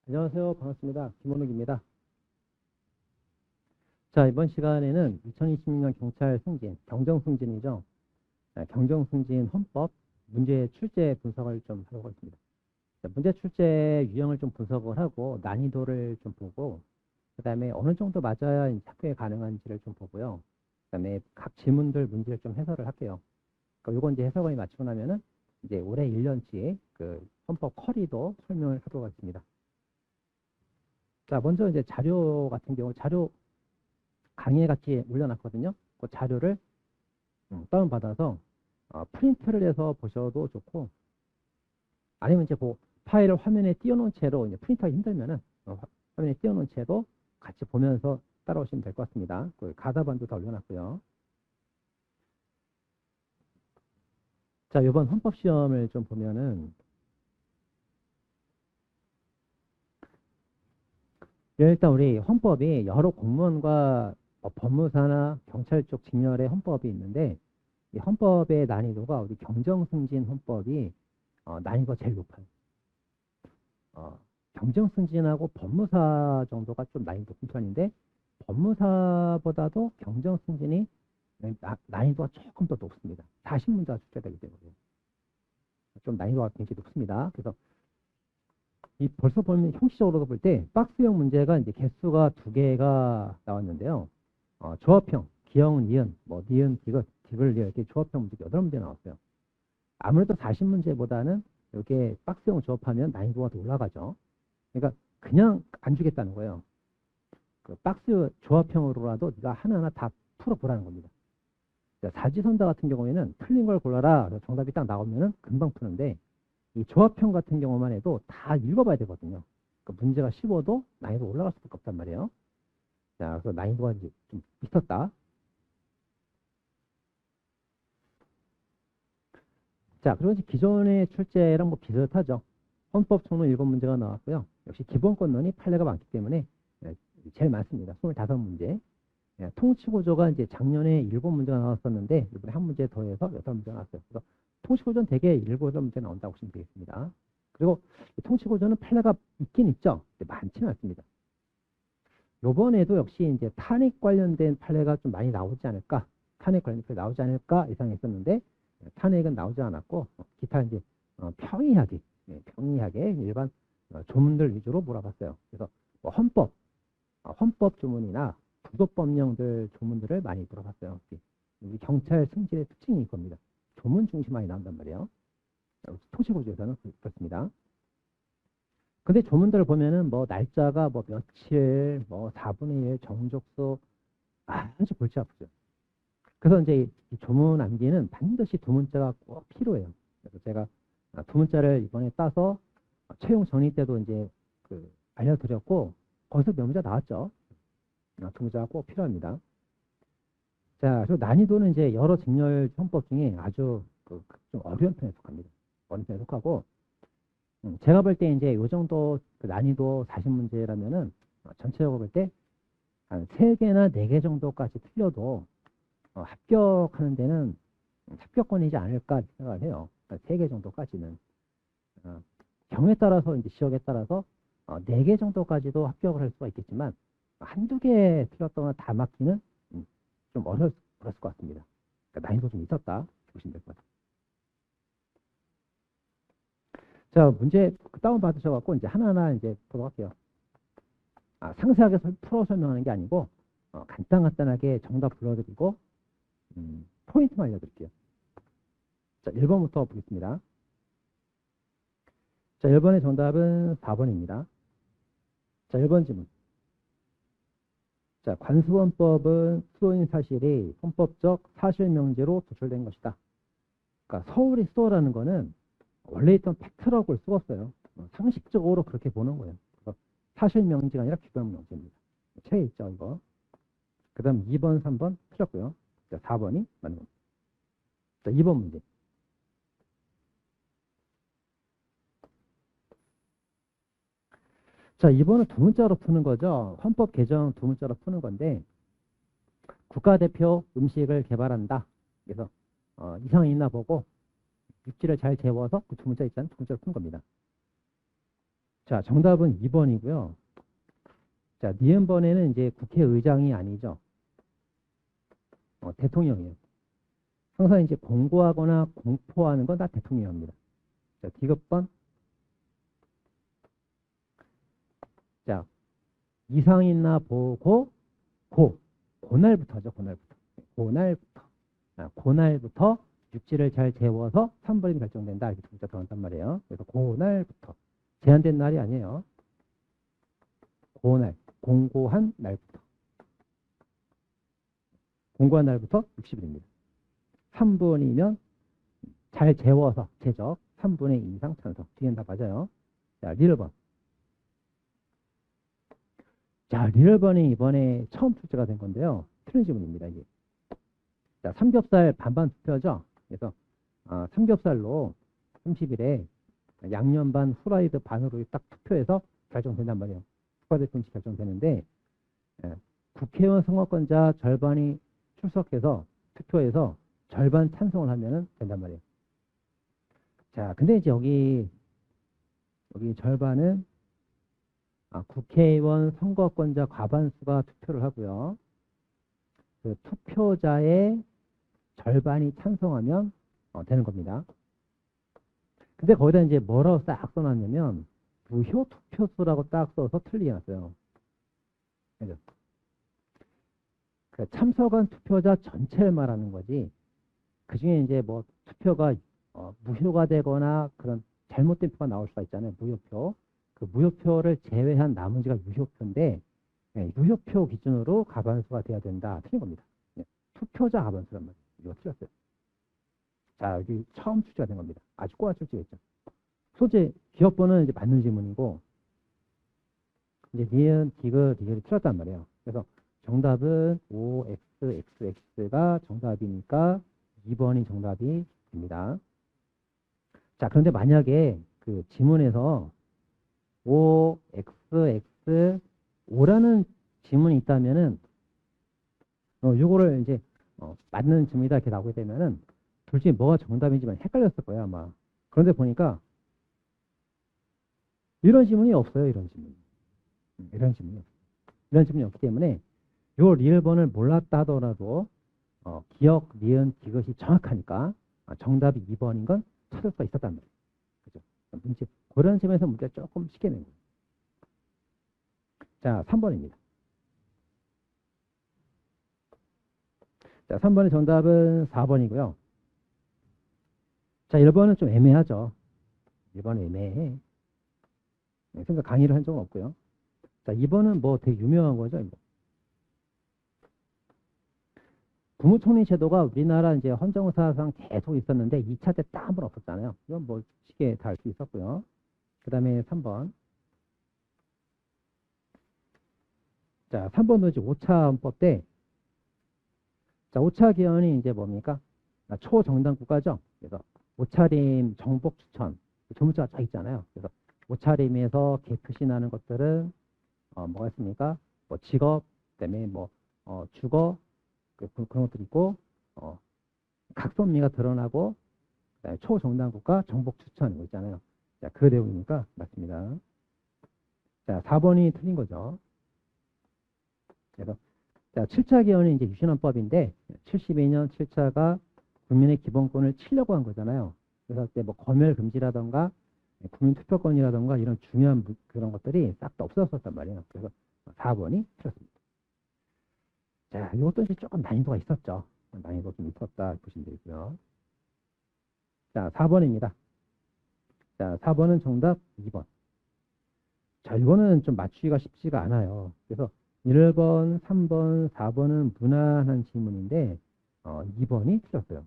안녕하세요. 반갑습니다. 김원욱입니다. 자, 이번 시간에는 2026년 경찰 승진, 경정승진이죠. 경정승진 헌법 문제 출제 분석을 좀 하려고 하겠습니다. 자, 문제 출제 유형을 좀 분석을 하고 난이도를 좀 보고 그다음에 어느 정도 맞아야 학교에 가능한지를 좀 보고요. 그다음에 각 질문들 문제를 좀 해설을 할게요. 그러니까 요건 이제 해설관이 마치고 나면은 이제 올해 1년치의 그 헌법 커리도 설명을 하도록 하겠습니다. 자, 먼저 이제 자료 같은 경우 자료 강의 같이 올려놨거든요. 그 자료를 다운받아서 프린트를 해서 보셔도 좋고, 아니면 이제 그 파일을 화면에 띄워놓은 채로 이제 프린트하기 힘들면은 화면에 띄워놓은 채로 같이 보면서 따라오시면 될 것 같습니다. 그 가다반도 다 올려놨고요. 자, 이번 헌법 시험을 좀 보면은 일단 우리 헌법이 여러 공무원과 법무사나 경찰 쪽 직렬의 헌법이 있는데 이 헌법의 난이도가 우리 경정승진 헌법이 난이도가 제일 높아요. 경정승진하고 법무사 정도가 좀 난이도 높은 편인데 법무사보다도 경정승진이 난이도가 조금 더 높습니다. 40문제가 출제되기 때문에 좀 난이도가 굉장히 높습니다. 그래서 이 벌써 보면 형식적으로 볼 때 박스형 문제가 이제 개수가 2개가 나왔는데요. 조합형, 기역, 니은, 뭐 니은, 디귿, 디귿, 이렇게 조합형 문제 8문제 나왔어요. 아무래도 40문제보다는 이렇게 박스형 조합하면 난이도가 더 올라가죠. 그러니까 그냥 안 주겠다는 거예요. 그 박스 조합형으로라도 네가 하나하나 다 풀어보라는 겁니다. 사지선다 같은 경우에는 틀린 걸 골라라. 정답이 딱 나오면은 금방 푸는데 이 조합형 같은 경우만 해도 다 읽어봐야 되거든요. 그 문제가 쉬워도 난이도 올라갈 수밖에 없단 말이에요. 자, 그래서 난이도가 이제 좀 있었다. 자, 그리고 이제 기존의 출제랑 뭐 비슷하죠. 헌법 총론 7문제가 나왔고요. 역시 기본권론이 판례가 많기 때문에 제일 많습니다. 25문제. 통치구조가 이제 작년에 7문제가 나왔었는데 이번에 한 문제 더해서 6문제가 나왔어요. 그래서 통치구조는 대개 7, 8문제 나온다고 보시면 되겠습니다. 그리고 통치구조는 판례가 있긴 있죠. 근데 많지는 않습니다. 요번에도 역시 이제 탄핵 관련된 판례가 좀 많이 나오지 않을까, 탄핵 관련된 판례 나오지 않을까 예상했었는데 탄핵은 나오지 않았고 기타 이제 평이하게 일반 조문들 위주로 몰아봤어요. 그래서 뭐 헌법 조문이나 부도법령들 조문들을 많이 물어봤어요. 우리 경찰 승진의 특징이 이겁니다. 조문 중심 많이 나온단 말이에요. 토시구조에서는 그렇습니다. 근데 조문들을 보면은 뭐 날짜가 뭐 며칠, 뭐 4분의 1 정족수 아주 골치 아프죠. 그래서 이제 이 조문 암기는 반드시 두 문자가 꼭 필요해요. 그래서 제가 두 문자를 이번에 따서 채용 정리 때도 이제 그 알려드렸고 거기서 몇 문자 나왔죠. 두 문자가 꼭 필요합니다. 자, 그리고 난이도는 이제 여러 직렬 형법 중에 아주 좀 어려운 편에 속합니다. 어려운 편에 속하고 제가 볼 때 이제 요 정도 그 난이도 40문제라면은 전체적으로 볼 때 한 3개나 4개 정도까지 틀려도 합격하는 데는 합격권이지 않을까 생각을 해요. 그러니까 3개 정도까지는 경우에 따라서 이제 지역에 따라서 4개 정도까지도 합격을 할 수가 있겠지만 한두 개 틀렸거나 다 맞기는 좀 어려울 것 같습니다. 그러니까 난이도 좀 있었다 보시면 될 것 같아요. 자, 문제 다운 받으셔갖고 이제 하나하나 이제 보도록 할게요. 상세하게 풀어 설명하는 게 아니고 간단하게 정답 불러드리고 포인트만 알려드릴게요. 자, 1번부터 보겠습니다. 자, 1번의 정답은 4번입니다. 자, 1번 질문. 자, 관수원법은 수도인 사실이 헌법적 사실명제로 도출된 것이다. 그러니까 서울이 수도라는 거는 원래 있던 팩트라고 쓰었어요. 상식적으로 그렇게 보는 거예요. 사실명제가 아니라 규범명제입니다. 채 있죠, 이거. 그 다음 2번, 3번 틀렸고요. 자, 4번이 맞는 겁니다. 자, 2번 문제. 자, 이번은 두 문자로 푸는 거죠. 헌법 개정 두 문자로 푸는 건데 국가대표 음식을 개발한다. 그래서 이상이 있나 보고 육지를 잘 재워서 그 두 문자 있잖아요. 두 문자로 푸는 겁니다. 자, 정답은 2번이고요. 자, 니은번에는 이제 국회의장이 아니죠. 대통령이에요. 항상 이제 공고하거나 공포하는 건 다 대통령입니다. 자, 디귿번. 자, 이상이나 보고 고날부터죠. 고날부터 육지를 잘 재워서 3번이 결정된다. 이렇게 문자 들어간단 말이에요. 그래서 고날부터 제한된 날이 아니에요. 고날, 공고한 날부터 60일입니다. 3분이면 잘 재워서 제적 3분의 2 이상 찬성. 뒤엔 다 맞아요. 자, 리을번. 자, 리을번이 이번에 처음 출제가 된 건데요. 틀린 지문입니다. 이게. 자, 삼겹살 반반 투표죠. 그래서 삼겹살로 30일에 양념 반 후라이드 반으로 딱 투표해서 결정된단 말이에요. 국가대통령이 결정되는데 국회의원 선거권자 절반이 출석해서 투표해서 절반 찬성을 하면은 된단 말이에요. 자, 근데 이제 여기 절반은 국회의원 선거권자 과반수가 투표를 하고요. 그 투표자의 절반이 찬성하면 되는 겁니다. 근데 거기다 이제 뭐라고 딱 써놨냐면 무효 투표수라고 딱 써서 틀리게 놨어요. 그죠? 그 참석한 투표자 전체를 말하는 거지. 그 중에 이제 뭐 투표가 무효가 되거나 그런 잘못된 표가 나올 수가 있잖아요. 무효표. 그 무효표를 제외한 나머지가 유효표인데 유효표 기준으로 과반수가 돼야 된다. 틀린 겁니다. 투표자 과반수란 말이에요. 이거 틀렸어요. 자, 여기 처음 출제가 된 겁니다. 아주 꼬아 출제했죠. 소재 기억번은 이제 맞는 지문이고 이제 니은, 디귿, 리을이 틀렸단 말이에요. 그래서 정답은 OXXX가 정답이니까 2번이 정답이 됩니다. 자, 그런데 만약에 그 지문에서 OXX O라는 지문이 있다면은 요거를 이제 맞는 지문이다 이렇게 나오게 되면은 둘 중에 뭐가 정답인지만 헷갈렸을 거예요, 아마. 그런데 보니까 이런 지문이 없어요, 이런 지문이. 이런 지문이 없기 때문에 요 리을번을 몰랐다 하더라도 기억, 니은, 디귿이 정확하니까 정답이 2번인 건 찾을 수가 있었단 말이에요. 그죠? 문제, 그런 점에서 문제가 조금 쉽게 낸 거예요. 자, 3번입니다. 자, 3번의 정답은 4번이고요. 자, 1번은 좀 애매하죠. 1번은 애매해. 그러니까 강의를 한 적은 없고요. 자, 2번은 뭐 되게 유명한 거죠, 이거. 국무총리 제도가 우리나라 이제 헌정사상 계속 있었는데 2차 때 딱 한 번 없었잖아요. 이건 뭐 쉽게 다 알 수 있었고요. 그 다음에 3번. 자, 3번도 이제 5차 헌법 때, 자, 5차 개헌이 이제 뭡니까? 초정당 국가죠. 그래서 5차림 정복 추천, 조문자가 쫙 있잖아요. 그래서 5차림에서 개표시나는 것들은 뭐가 있습니까? 뭐 직업, 그다음에 뭐 주거, 그런 것들이 있고 각선미가 드러나고 그다음에 초정당 국가 정복 추천 이거 있잖아요. 자, 그 내용이니까 맞습니다. 자, 4번이 틀린 거죠. 그래서 자, 7차 개헌이 이제 유신헌법인데 72년 7차가 국민의 기본권을 치려고 한 거잖아요. 그래서 그때 뭐 검열 금지라던가 국민 투표권이라던가 이런 중요한 그런 것들이 싹 다 없어졌단 말이에요. 그래서 4번이 틀렸습니다. 자, 이것도 이제 조금 난이도가 있었죠. 난이도 좀 있었다 보시면 되고요. 자, 4번입니다. 자, 4번은 정답 2번. 자, 이거는 좀 맞추기가 쉽지가 않아요. 그래서 1번, 3번, 4번은 무난한 질문인데 2번이 틀렸어요.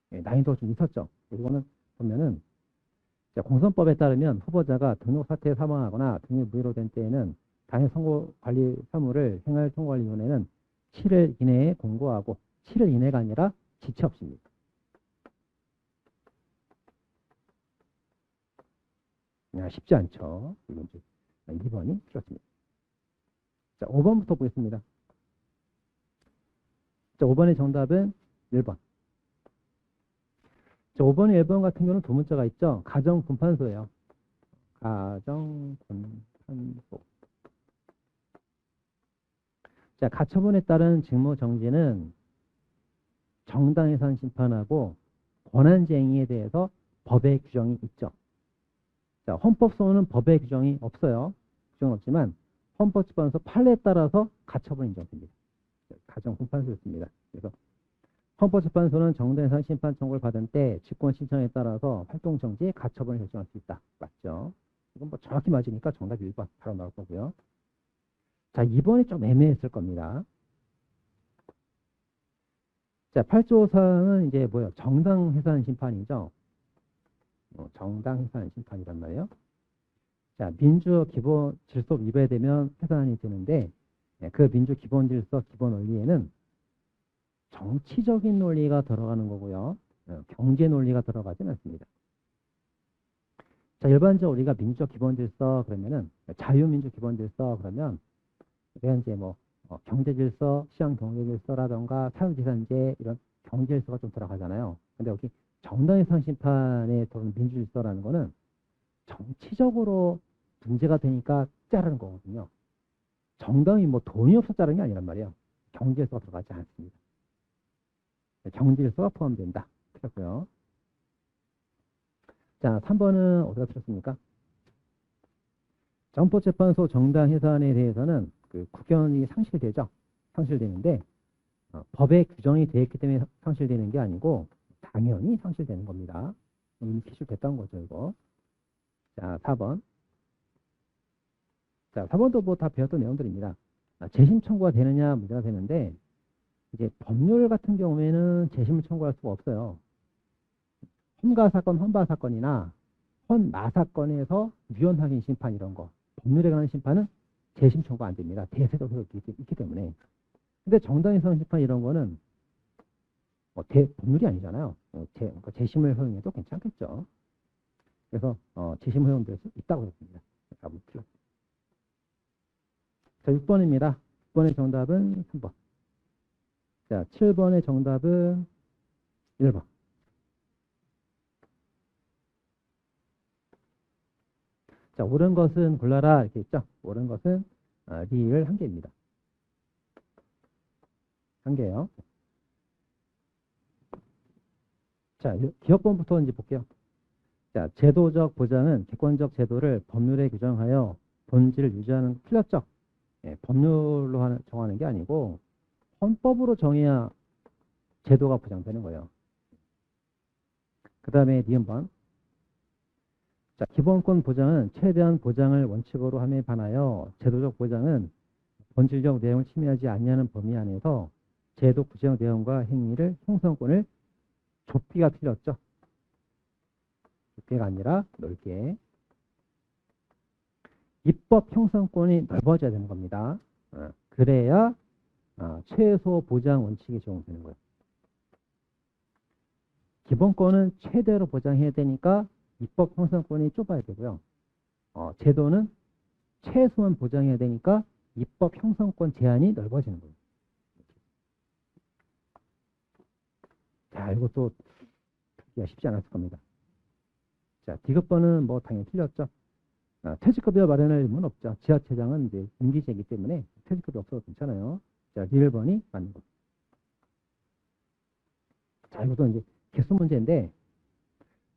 난이도가 좀 있었죠. 이거는 보면은 공선법에 따르면 후보자가 등록 사태에 사망하거나 등록 무효로 된 때에는 당해 선거관리 사무를 행활통관리위원회는 7일 이내에 공고하고 7일 이내가 아니라 지체 없입니다. 쉽지 않죠. 이건 2번이 틀렸습니다. 자, 5번부터 보겠습니다. 자, 5번의 정답은 1번. 자, 5번의 1번 같은 경우는 두 문자가 있죠. 가정 분판소예요. 가정분판소. 자, 가처분에 따른 직무 정지는 정당해산 심판하고 권한쟁의에 대해서 법의 규정이 있죠. 자, 헌법소원은 법의 규정이 없어요. 규정은 없지만 헌법재판소 판례에 따라서 가처분 인정됩니다. 가정분판소였습니다. 그래서 헌법재판소는 정당해산 심판 청구를 받은 때 직권 신청에 따라서 활동 정지, 가처분을 결정할 수 있다. 맞죠? 이건 뭐 정확히 맞으니까 정답 1번 바로 나올 거고요. 자, 2번이 좀 애매했을 겁니다. 자, 8조 사항은 이제 뭐예요? 정당해산 심판이죠. 정당해산 심판이란 말이에요. 자, 민주 기본 질서 위배되면 해산이 되는데 그 민주 기본 질서 기본 원리에는 정치적인 논리가 들어가는 거고요. 경제 논리가 들어가지는 않습니다. 자, 일반적으로 우리가 민주적 기본 질서 그러면은 자유민주 기본 질서 그러면 우리가 이제 뭐 경제 질서, 시장 경제 질서라던가 사유재산제 이런 경제 질서가 좀 들어가잖아요. 근데 여기 정당해산 심판에 들어오는 민주 질서라는 거는 정치적으로 문제가 되니까 자르는 거거든요. 정당이 뭐 돈이 없어 자르는 게 아니란 말이에요. 경제 질서가 들어가지 않습니다. 경제 질서가 포함된다. 그렇고요. 자, 3번은 어디가 틀렸습니까? 정법재판소 정당해산에 대해서는 그 국권이 상실되죠. 상실되는데 법에 규정이 되어 있기 때문에 상실되는 게 아니고 당연히 상실되는 겁니다. 이미 기술됐던 거죠, 이거. 자, 4번. 자, 4번도 뭐 다 배웠던 내용들입니다. 재심 청구가 되느냐 문제가 되는데 이제 법률 같은 경우에는 재심을 청구할 수가 없어요. 험가 사건, 헌바 사건이나 헌마 사건에서 유언 확인 심판 이런 거 법률에 관한 심판은 재심 청구 안 됩니다. 대세도가 있기 때문에. 근데 정당해산 심판 이런 거는 법률이 아니잖아요. 그러니까 재심을 허용해도 괜찮겠죠. 그래서 재심 허용될 수 있다고 했습니다. 자, 6번입니다. 6번의 정답은 3번. 자, 7번의 정답은 1번. 자, 옳은 것은 골라라 이렇게 있죠. 옳은 것은 리을 한 개입니다. 한 개요. 자, 기업권부터 이제 볼게요. 자, 제도적 보장은 객관적 제도를 법률에 규정하여 본질을 유지하는 틀렸죠. 예, 법률로 정하는 게 아니고 헌법으로 정해야 제도가 보장되는 거예요. 그 다음에 니은번. 자, 기본권 보장은 최대한 보장을 원칙으로 함에 반하여 제도적 보장은 본질적 내용을 침해하지 않냐는 범위 안에서 제도 구체적 내용과 행위를 형성권을 좁기가 틀렸죠. 좁게가 아니라 넓게. 입법 형성권이 넓어져야 되는 겁니다. 그래야 최소 보장 원칙이 적용되는 거예요. 기본권은 최대로 보장해야 되니까 입법 형성권이 좁아야 되고요. 제도는 최소한 보장해야 되니까 입법 형성권 제한이 넓어지는 거예요. 자, 이것도 풀기가 쉽지 않았을 겁니다. 자, 디귿번은 뭐 당연히 틀렸죠. 퇴직급여 마련할 의무는 없죠. 지자체장은 이제 임기제이기 때문에 퇴직급여 없어도 괜찮아요. 자, 리을번이 맞는 거. 자, 이것도 이제 개수 문제인데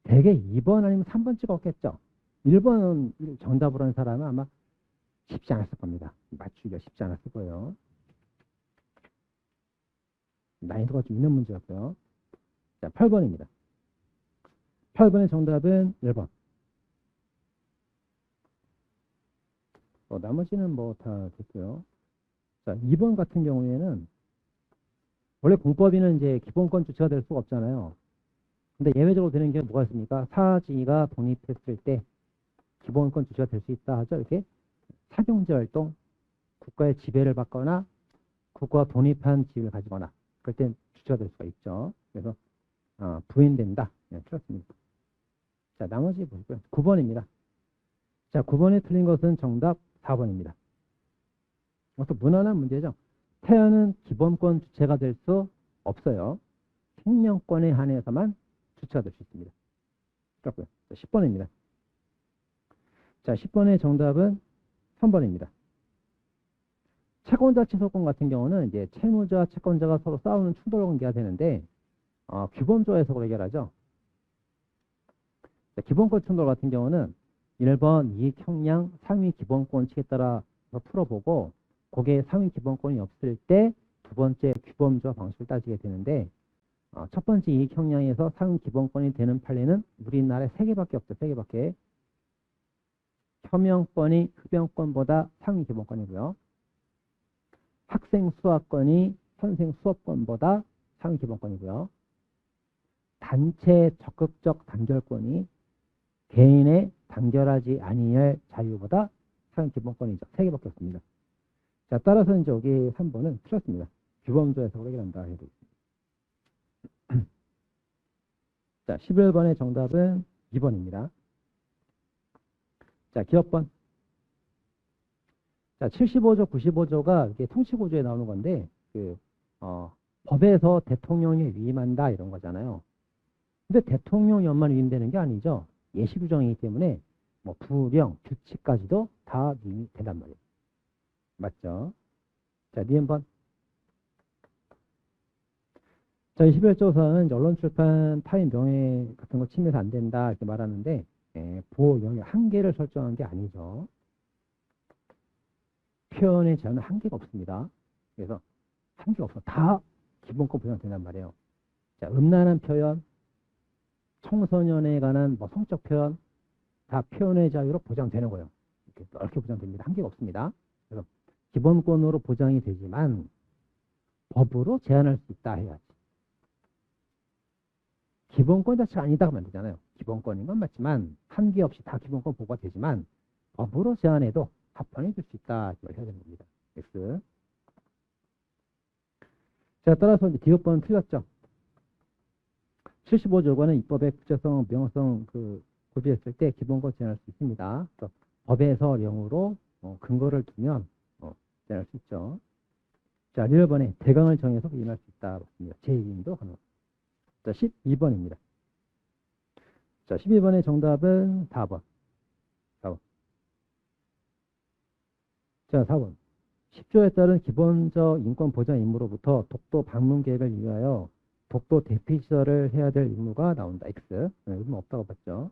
대개 2번 아니면 3번 찍었겠죠. 1번은 정답으로 하는 사람은 아마 쉽지 않았을 겁니다. 맞추기가 쉽지 않았을 거예요. 난이도가 좀 있는 문제였고요. 자, 8번입니다. 8번의 정답은 1번. 나머지는 뭐 다 됐고요. 자, 2번 같은 경우에는 원래 공법위는 이제 기본권 주체가 될 수가 없잖아요. 근데 예외적으로 되는 게 뭐가 있습니까? 사지가 독립했을 때 기본권 주체가 될 수 있다 하죠. 이렇게 사경제 활동, 국가의 지배를 받거나 국가가 독립한 지위를 가지거나 그럴 땐 주체가 될 수가 있죠. 그래서 부인된다. 네, 틀렸습니다. 자, 나머지 보시고요. 9번입니다. 자, 9번에 틀린 것은 정답 4번입니다. 이것도 무난한 문제죠. 태아는 기본권 주체가 될 수 없어요. 생명권에 한해서만 주체가 될 수 있습니다. 그렇고요. 10번입니다. 자, 10번의 정답은 3번입니다. 채권자 취소권 같은 경우는 이제 채무자, 채권자가 서로 싸우는 충돌 관계가 되는데, 규범조 해석으로 해결하죠. 자, 기본권 충돌 같은 경우는 1번 이익 형량 상위 기본권칙에 따라 풀어보고, 그게 상위 기본권이 없을 때 두 번째 규범조 방식을 따지게 되는데, 첫 번째 이익 형량에서 상위 기본권이 되는 판례는 우리나라에 3개밖에 없죠. 3개밖에. 혐형권이 흡연권보다 상위 기본권이고요. 학생 수학권이 선생 수업권보다 상위 기본권이고요. 단체 적극적 단결권이 개인의 단결하지 아니할 자유보다 상위 기본권이죠. 3개밖에 없습니다. 자, 따라서 이제 여기 3번은 틀렸습니다. 규범조 해석으로 해결한다 해도 있습니다. 자, 11번의 정답은 2번입니다. 자, 기업번. 자, 75조, 95조가 이게 통치구조에 나오는 건데, 법에서 대통령이 위임한다 이런 거잖아요. 근데 대통령령만 위임되는 게 아니죠. 예시 규정이기 때문에 뭐 부령, 규칙까지도 다 위임이 된단 말이에요. 맞죠? 자, 니은번. 자, 21조서는 언론 출판 타인 명예 같은 거 침해해서 안 된다 이렇게 말하는데, 보호 영역 한계를 설정한 게 아니죠. 표현의 제한은 한계가 없습니다. 그래서 한계가 없어. 다 기본권 보장된단 말이에요. 자, 음란한 표현, 청소년에 관한 뭐 성적 표현, 다 표현의 자유로 보장되는 거예요. 이렇게 넓게 보장됩니다. 한계가 없습니다. 그래서 기본권으로 보장이 되지만 법으로 제한할 수 있다 해야지. 기본권 자체가 아니다 하면 되잖아요. 기본권인 건 맞지만 한계 없이 다 기본권 보호가 되지만 법으로 제한해도 합헌해 줄 수 있다. 이걸 해야 되는 겁니다. X. 자, 따라서 이제 디귿번은 틀렸죠. 75조과는 입법의 구체성, 명확성 고비했을 때 기본권 제한할 수 있습니다. 그래서 법에서 령으로 근거를 두면 제한할 수 있죠. 자, 1번에 대강을 정해서 위임할 수 있다. 맞습니다. 재위임도 가능. 자, 12번입니다. 자, 12번의 정답은 4번. 4번. 자, 4번. 10조에 따른 기본적 인권 보장 임무로부터 독도 방문 계획을 위하여 독도 대피시설을 해야 될 의무가 나온다. X. 의무 없다고 봤죠.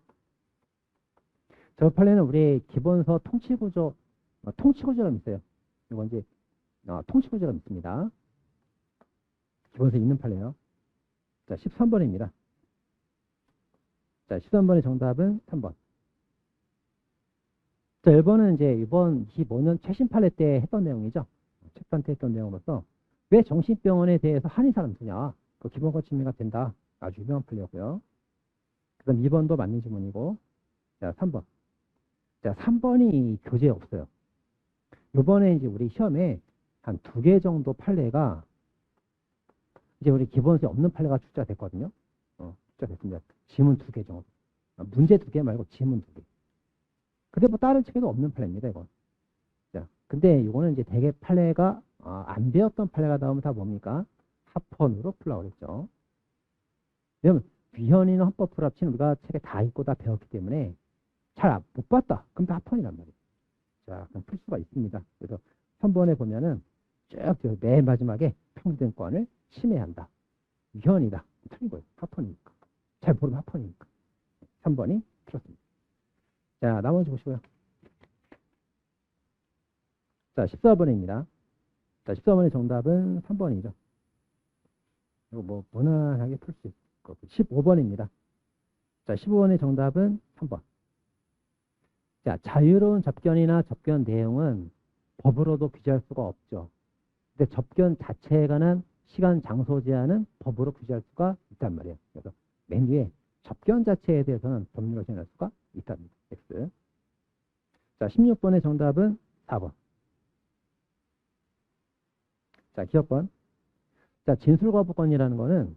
저 판례는 우리 기본서 통치구조, 통치구조가 있어요. 이건 이제 통치구조가 있습니다. 기본서에 있는 판례요. 자, 13번입니다. 자, 13번의 정답은 3번. 자, 1번은 이제 이번 25년 최신 판례 때 했던 내용이죠. 책판 때 했던 내용으로서 왜 정신병원에 대해서 한의사를 쓰냐. 그 기본권 침해가 된다. 아주 유명한 판례였고요. 그다음 2번도 맞는 질문이고. 자, 3번. 자, 3번이 교재에 없어요. 이번에 이제 우리 시험에 한 2개 정도 판례가 이제 우리 기본서에 없는 판례가 출제됐거든요. 출제됐습니다. 지문 2개 정도. 문제 2개 말고 지문 2개. 근데 뭐 다른 책에도 없는 판례입니다, 이건. 자, 근데 이거는 이제 대개 판례가 안 배웠던 판례가 나오면 다 뭡니까? 합헌으로 풀라고 그랬죠. 왜냐면 위헌이나 헌법 불합치는 우리가 책에 다 읽고 다 배웠기 때문에 잘 못 봤다. 그럼 다 합헌이란 말이에요. 자, 그럼 풀 수가 있습니다. 그래서 3번에 보면은 쭉 맨 마지막에 평등권을 침해한다. 위헌이다. 틀린 거예요. 합헌이니까. 잘 모르면 합헌이니까. 3번이 틀렸습니다. 자, 나머지 보시고요. 자, 14번입니다. 자, 14번의 정답은 3번이죠. 이거 뭐 무난하게 풀 수 있을 거고. 15번입니다. 자, 15번의 정답은 3번. 자, 자유로운 접견이나 접견 내용은 법으로도 규제할 수가 없죠. 근데 접견 자체에 관한 시간, 장소 제한은 법으로 규제할 수가 있단 말이에요. 그래서 맨 위에 접견 자체에 대해서는 법률로 제한할 수가 있답니다. X. 자, 16번의 정답은 4번. 자, 기억번. 자, 진술거부권이라는 거는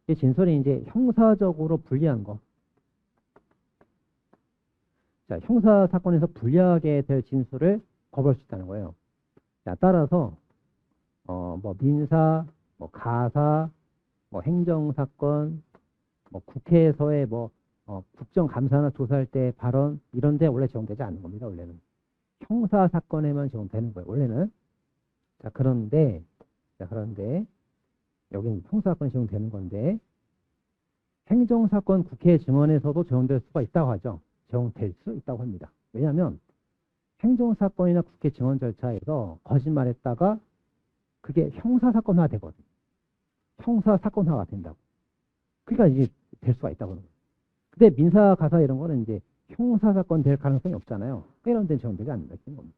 이 진술이 이제 형사적으로 불리한 거. 자, 형사 사건에서 불리하게 될 진술을 거부할 수 있다는 거예요. 자, 따라서 뭐 민사, 뭐 가사, 뭐 행정 사건, 뭐 국회에서의 뭐 국정감사나 조사할 때 발언 이런 데 원래 적용되지 않는 겁니다. 원래는 형사 사건에만 적용되는 거예요. 원래는. 자 그런데 여기는 형사 사건에 적용되는 건데 행정사건 국회 증언에서도 적용될 수가 있다고 하죠. 적용될 수 있다고 합니다. 왜냐하면 행정사건이나 국회 증언 절차에서 거짓말했다가 그게 형사사건화 되거든요. 형사사건화가 된다고. 그러니까 이제 될 수가 있다고 하는 거예요. 근데 민사가사 이런 거는 이제 형사사건 될 가능성이 없잖아요. 이런 데는 적용되지 않는다는 겁니다.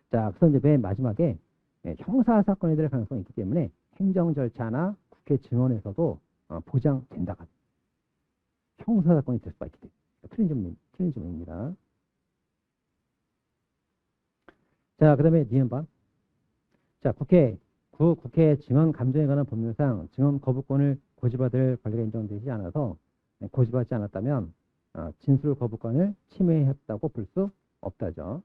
자, 그래서 이제 맨 마지막에 형사사건이 될 가능성이 있기 때문에 행정절차나 국회 증언에서도 보장된다가 형사사건이 될 수가 있기 때문에 틀린 점입니다. 자, 그 다음에 니은번. 자, 국회 증언 감정에 관한 법률상 증언 거부권을 고지받을 권리가 인정되지 않아서 고지받지 않았다면 진술 거부권을 침해했다고 볼 수 없다죠.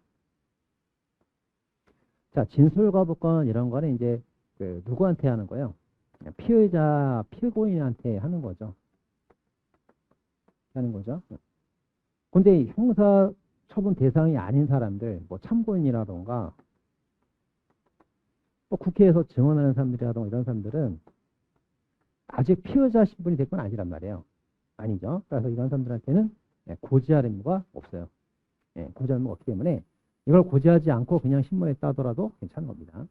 자, 진술 거부권 이런 거는 이제 누구한테 하는 거예요? 피의자, 피고인한테 하는 거죠. 근데 형사 처분 대상이 아닌 사람들, 뭐 참고인이라던가 또 국회에서 증언하는 사람들이라던가 이런 사람들은 아직 피의자 신분이 될 건 아니란 말이에요. 아니죠. 그래서 이런 사람들한테는 고지할 의무가 없어요. 고지할 의무가 없기 때문에 이걸 고지하지 않고 그냥 신문에 따더라도 괜찮은 겁니다.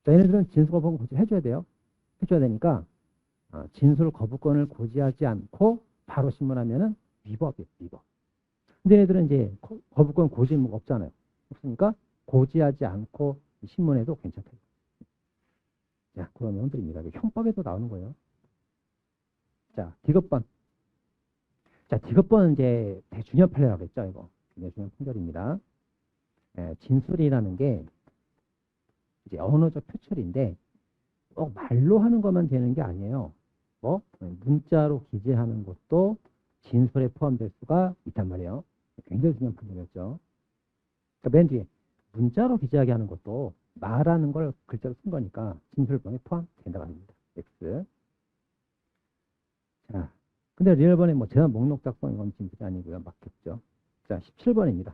자, 얘네들은 진술 거부권 고지해줘야 돼요. 해줘야 되니까 진술 거부권을 고지하지 않고 바로 신문하면은 위법이에요. 위법. 근데 얘네들은 이제 거부권 고지 의무가 없잖아요. 없으니까 고지하지 않고 신문에도 괜찮대요. 자, 그런 내용들입니다. 형법에도 나오는 거예요. 자, 디귿번. 자, 디귿번은 이제 대중요 판례라고 했죠. 이거 굉장히 중요한 판결입니다. 진술이라는 게 이제 언어적 표출인데 말로 하는 것만 되는 게 아니에요. 문자로 기재하는 것도 진술에 포함될 수가 있단 말이에요. 굉장히 중요한 판결이었죠. 그러니까 맨 뒤에 문자로 기재하게 하는 것도 말하는 걸 글자로 쓴 거니까 진술범위에 포함된다고 합니다. X. 자, 근데 리얼번에 뭐 재산 목록 작성 이건 진술이 아니고요. 맞겠죠. 자, 17번입니다.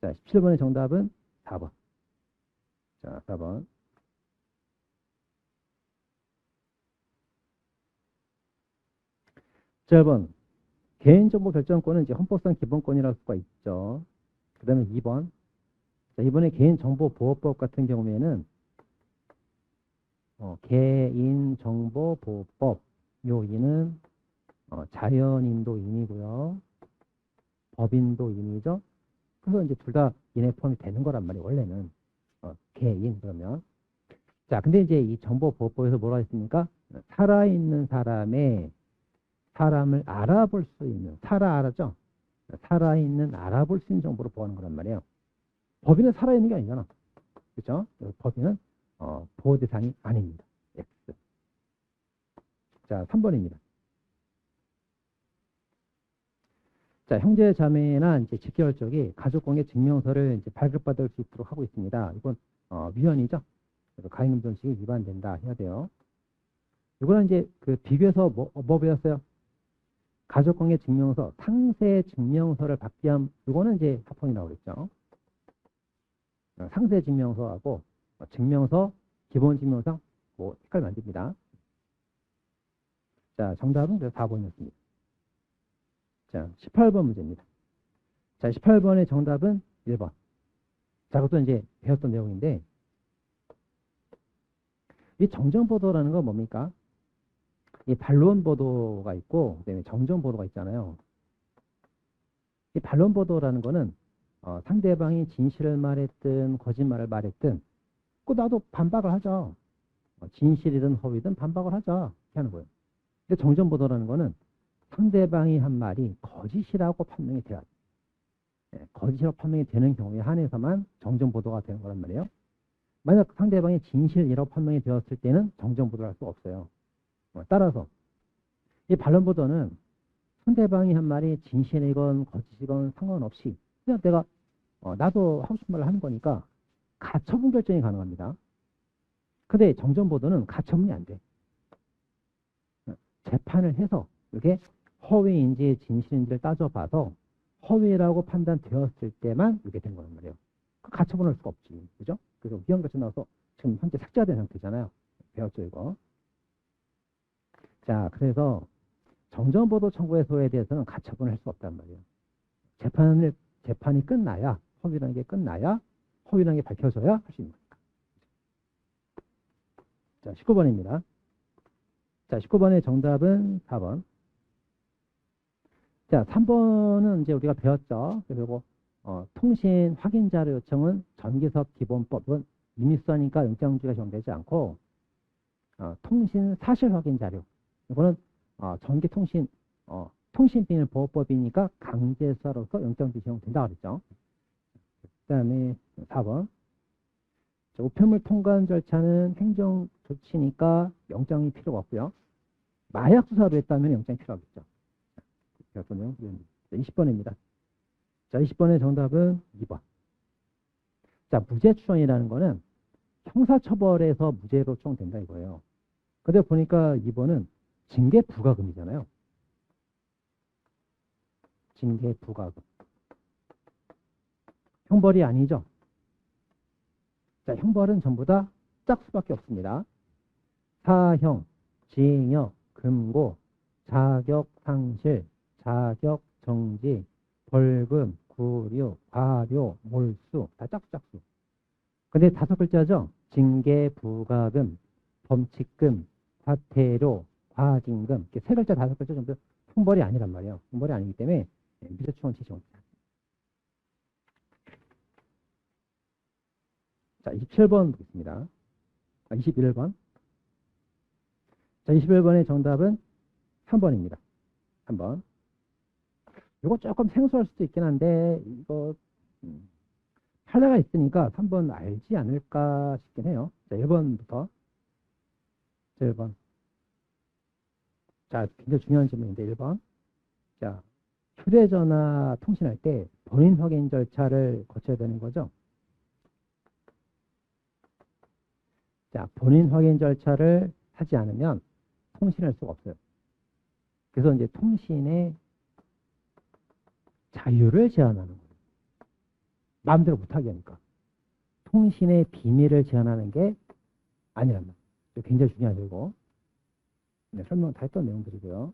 자, 17번의 정답은 4번. 자, 4번. 자, 1번. 개인정보 결정권은 이제 헌법상 기본권이라고 할 수가 있죠. 그 다음에 2번. 자, 이번에 개인정보보호법 같은 경우에는 개인정보보호법 요 인은 자연인도 인이고요. 법인도 인이죠. 그래서 이제 둘 다 인에 포함이 되는 거란 말이에요. 원래는 개인 그러면. 자, 근데 이제 이 정보보호법에서 뭐라 했습니까? 살아있는 사람의 사람을 알아볼 수 있는 알았죠? 살아있는 알아볼 수 있는 정보를 보호하는 거란 말이에요. 법인은 살아있는 게 아니잖아. 그렇죠? 법인은 보호 대상이 아닙니다. X. 자, 3번입니다. 자, 형제 자매나 이제 직계월 쪽이 가족관계 증명서를 이제 발급받을 수 있도록 하고 있습니다. 이건 위헌이죠. 그래서 가행금전식이 위반된다 해야 돼요. 이거는 이제 비교해서 뭐 배웠어요? 가족관계 증명서, 상세 증명서를 받기 위한 이거는 이제 합헌이라고 그랬죠. 상세 증명서하고 증명서, 기본 증명서 뭐 헷갈리면 안 됩니다. 자, 정답은 4번이었습니다. 자, 18번 문제입니다. 자, 18번의 정답은 1번. 자, 그것도 이제 배웠던 내용인데 이 정정보도라는 건 뭡니까? 이 반론보도가 있고 그다음에 정정보도가 있잖아요. 이 반론보도라는 거는 상대방이 진실을 말했든 거짓말을 말했든 나도 반박을 하자. 진실이든 허위든 반박을 하자. 이렇게 하는 거예요. 근데 정정보도라는 거는 상대방이 한 말이 거짓이라고 판명이 돼야 돼. 거짓이라고 판명이 되는 경우에 한해서만 정정보도가 되는 거란 말이에요. 만약 상대방이 진실이라고 판명이 되었을 때는 정정보도를 할 수 없어요. 따라서 이 반론보도는 상대방이 한 말이 진실이건 거짓이건 상관없이 그냥 내가 나도 하고 싶은 말을 하는 거니까 가처분 결정이 가능합니다. 근데 정정보도는 가처분이 안 돼. 재판을 해서 이렇게 허위인지 진실인지를 따져봐서 허위라고 판단되었을 때만 이렇게 된 거란 말이에요. 그 가처분할 수가 없지. 그죠? 그래서 위헌결정 나와서 지금 현재 삭제가 된 상태잖아요. 배웠죠, 이거. 자, 그래서 정정보도 청구의 소에 대해서는 가처분을 할 수 없단 말이에요. 재판이 끝나야, 허위라는 게 끝나야, 허위라는 게 밝혀져야 할 수 있는 거니까. 자, 19번입니다. 자, 19번의 정답은 4번. 자, 3번은 이제 우리가 배웠죠. 그리고 통신 확인 자료 요청은 전기섭 기본법은 임의수사니까 영장주의가 적용되지 않고 통신 사실 확인 자료 이거는 전기통신 통신비밀보호법이니까 강제수사로서 영장주의 적용된다 그랬죠. 그다음에 4번. 자, 우편물 통관 절차는 행정 조치니까 영장이 필요가 없고요. 마약 수사로 했다면 영장이 필요하겠죠. 20번입니다. 자, 20번의 정답은 2번. 자, 무죄 추정이라는 거는 형사처벌에서 무죄로 추정된다 이거예요. 근데 보니까 2번은 징계 부과금이잖아요. 징계 부과금. 형벌이 아니죠. 자, 형벌은 전부 다 짝수밖에 없습니다. 사형, 징역, 금고, 자격 상실, 자격 정지, 벌금, 구류, 과료, 몰수 다 짝수. 근데 5글자죠. 징계, 부과금, 범칙금, 과태료, 과징금 이렇게 3글자, 5글자 전부 형벌이 아니란 말이에요. 형벌이 아니기 때문에 무죄추정 지정입니다. 자, 27번 보겠습니다. 21번. 자, 21번의 정답은 3번입니다. 3번. 이거 조금 생소할 수도 있긴 한데 이거 판례가 있으니까 3번 알지 않을까 싶긴 해요. 자, 1번부터. 자, 1번. 자, 굉장히 중요한 질문인데 1번. 자, 휴대전화 통신할 때 본인 확인 절차를 거쳐야 되는 거죠. 자, 본인 확인 절차를 하지 않으면 통신할 수가 없어요. 그래서 이제 통신의 자유를 제한하는 거예요. 마음대로 못하게 하니까. 통신의 비밀을 제한하는 게 아니란 말이에요. 굉장히 중요한 일이고. 네, 설명 다 했던 내용들이고요.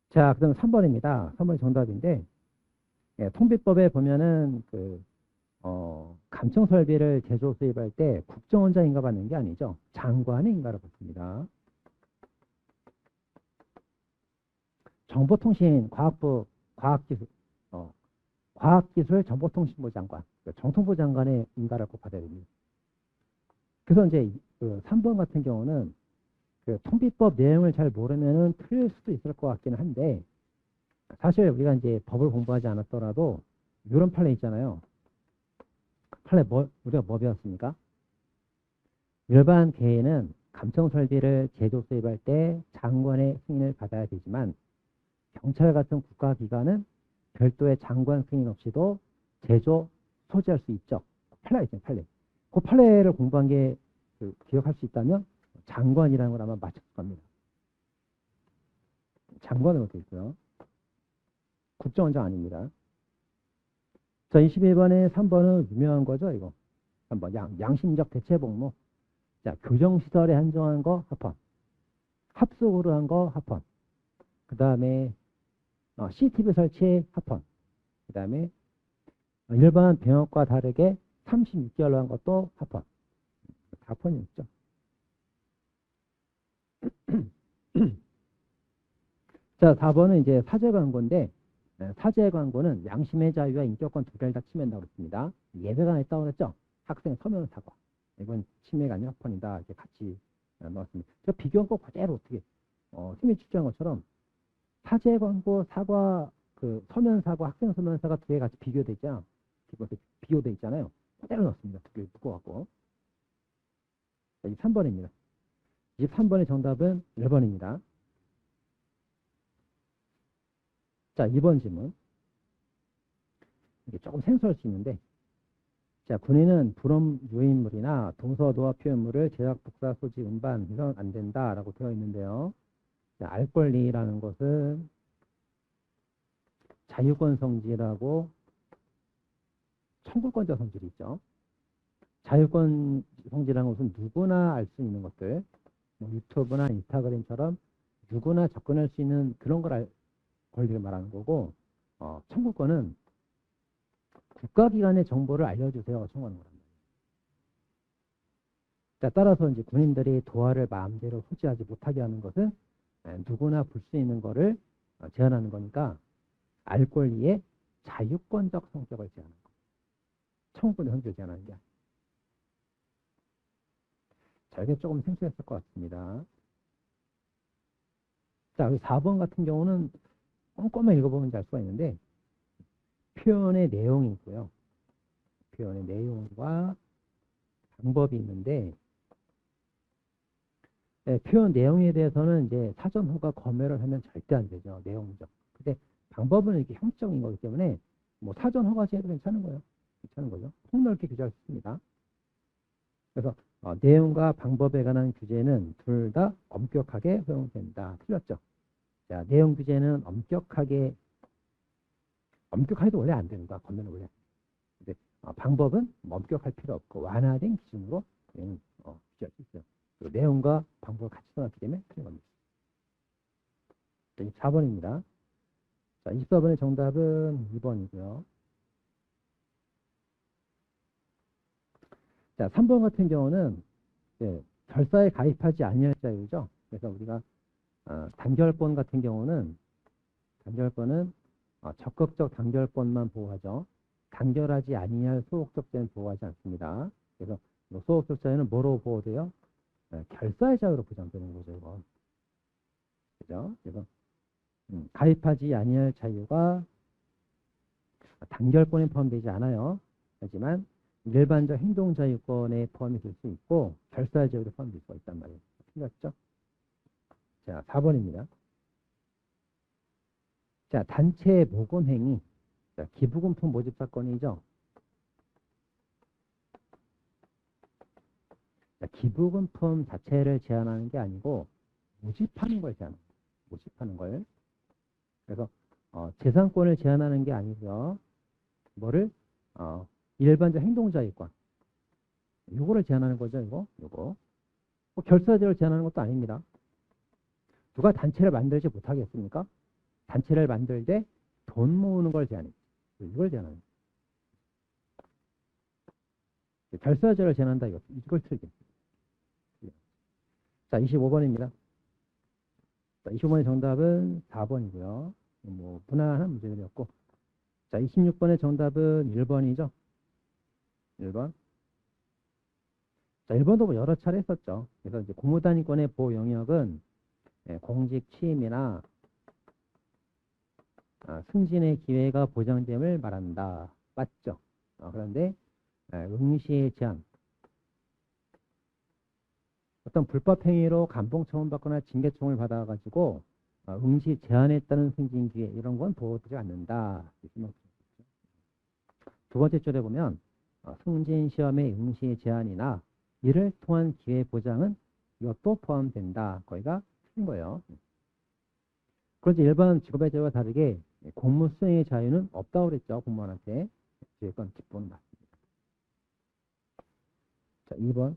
자, 그 다음 3번입니다. 3번이 정답인데, 예, 통비법에 보면은 감청 설비를 제조 수입할 때 국정원장 인가 받는 게 아니죠. 장관의 인가를 받습니다. 정보통신 과학부 과학기술 정보통신부 장관, 정통부 장관의 인가를 꼭 받아야 됩니다. 그래서 이제 3번 같은 경우는 통비법 내용을 잘 모르면은 틀릴 수도 있을 것 같기는 한데, 사실 우리가 이제 법을 공부하지 않았더라도 이런 판례 있잖아요. 판례 우리가 뭐 배웠습니까? 일반 개인은 감청 설비를 제조 수입할 때 장관의 승인을 받아야 되지만 경찰 같은 국가기관은 별도의 장관 승인 없이도 제조, 소지할 수 있죠. 판례가 있죠, 판례. 그 판례를 공부한 게 기억할 수 있다면 장관이라는 걸 아마 맞췄을 겁니다. 장관으로 되어 있고요. 국정원장 아닙니다. 자, 21번에 3번은 유명한 거죠, 이거. 3번, 양심적 대체 복무. 자, 교정시설에 한정한 거 합헌. 합숙으로 한 거 합헌. 그 다음에 CCTV 설치 합헌. 그 다음에 일반 병역과 다르게 36개월로 한 것도 합헌. 합헌이 있죠. 자, 4번은 이제 사제 광고인데, 사제 광고는 양심의 자유와 인격권 두 개를 다 침해한다고 했습니다. 예외가 하나 있다고 그랬죠? 학생 서면 사과. 이건 침해가 아닌 합헌이다. 이렇게 같이 넣었습니다. 저 비교한 거 그대로 어떻게, 팀이 추천한 것처럼 사제 광고, 사과, 서면 사과, 학생 서면 사과 두 개 같이 비교되죠? 비교돼 있잖아요. 그대로 넣었습니다. 두 개 묶어갖고. 자, 23번입니다. 23번의 정답은 1번입니다. 자, 2번 질문. 이게 조금 생소할 수 있는데, 자, 군인은 불엄 유인물이나 동서, 도화 표현물을 제작, 복사, 소지, 운반해서는 안 된다라고 되어 있는데요. 자, 알 권리라는 것은 자유권 성질하고 청구권적 성질이 있죠. 자유권 성질이라는 것은 누구나 알 수 있는 것들, 뭐 유튜브나 인스타그램처럼 누구나 접근할 수 있는 그런 권리를 말하는 거고, 청구권은 국가기관의 정보를 알려주세요. 청구하는 거란 말이에요. 자, 따라서 이제 군인들이 도화를 마음대로 소지하지 못하게 하는 것은 누구나 볼 수 있는 거를 제한하는 거니까 알 권리의 자유권적 성격을 제한하는 거예요. 청구권의 성격을 제한하는 게 아니에요. 자, 이게 조금 생소했을 것 같습니다. 자, 여기 4번 같은 경우는 꼼꼼하게 읽어보면 알 수가 있는데, 표현의 내용이 있고요. 표현의 내용과 방법이 있는데, 표현 내용에 대해서는 이제 사전 허가 검열을 하면 절대 안 되죠. 내용적. 근데 방법은 이렇게 형적인 거기 때문에 뭐 사전 허가제도 괜찮은 거예요. 괜찮은 거죠. 폭넓게 규제할 수 있습니다. 그래서 내용과 방법에 관한 규제는 둘 다 엄격하게 허용된다. 틀렸죠? 자, 내용 규제는 엄격하게도 원래 안 되는 거야. 검열은 원래. 근데 방법은 엄격할 필요 없고 완화된 기준으로 규제할 수 있어요. 그리고 내용과 방법을 같이 써놨기 때문에 틀린 겁니다. 자, 24번입니다. 자, 24번의 정답은 2번이고요. 자, 3번 같은 경우는 결사에 가입하지 아니할 자유죠. 그래서 우리가 단결권 같은 경우는 단결권은 적극적 단결권만 보호하죠. 단결하지 아니할 소극적 자유는 보호하지 않습니다. 그래서 소극적 자유는 뭐로 보호돼요? 결사의 자유로 보장되는 거죠, 이건. 그죠? 그래서 가입하지 아니할 자유가 단결권에 포함되지 않아요. 하지만 일반적 행동자유권에 포함이 될 수 있고 결사의 자유로 포함될 수가 있단 말이에요. 틀렸죠? 자, 4번입니다. 자, 단체 모금행위. 자, 기부금품 모집 사건이죠. 자, 기부금품 자체를 제한하는 게 아니고 모집하는 걸 제한하는 거예요. 모집하는 걸. 그래서 재산권을 제한하는 게 아니고요. 뭐를 일반적 행동자유권. 요거를 제한하는 거죠, 이거. 요거. 결사제를 제한하는 것도 아닙니다. 누가 단체를 만들지 못하겠습니까? 단체를 만들 때 돈 모으는 걸 제한해. 이걸 제한하는 거예요. 결사제를 제한한다, 이걸 틀게. 자, 25번입니다. 자, 25번의 정답은 4번이고요. 뭐 무난한 문제들이었고. 자, 26번의 정답은 1번이죠. 1번. 자, 1번도 뭐 여러 차례 했었죠. 그래서 이제 공무단위권의 보호 영역은 공직 취임이나 승진의 기회가 보장됨을 말한다. 맞죠? 그런데 응시의 제한, 어떤 불법 행위로 감봉 처분받거나 징계총을 받아가지고 응시 제한에 따른 승진 기회 이런 건 보호되지 않는다. 두 번째 줄에 보면 승진 시험의 응시 제한이나 이를 통한 기회 보장은 이것도 포함된다. 거기가 틀린 거예요. 그런데 일반 직업의 자유와 다르게 공무 수행의 자유는 없다고 그랬죠. 공무원한테. 이건 기본은 맞습니다. 자, 2번.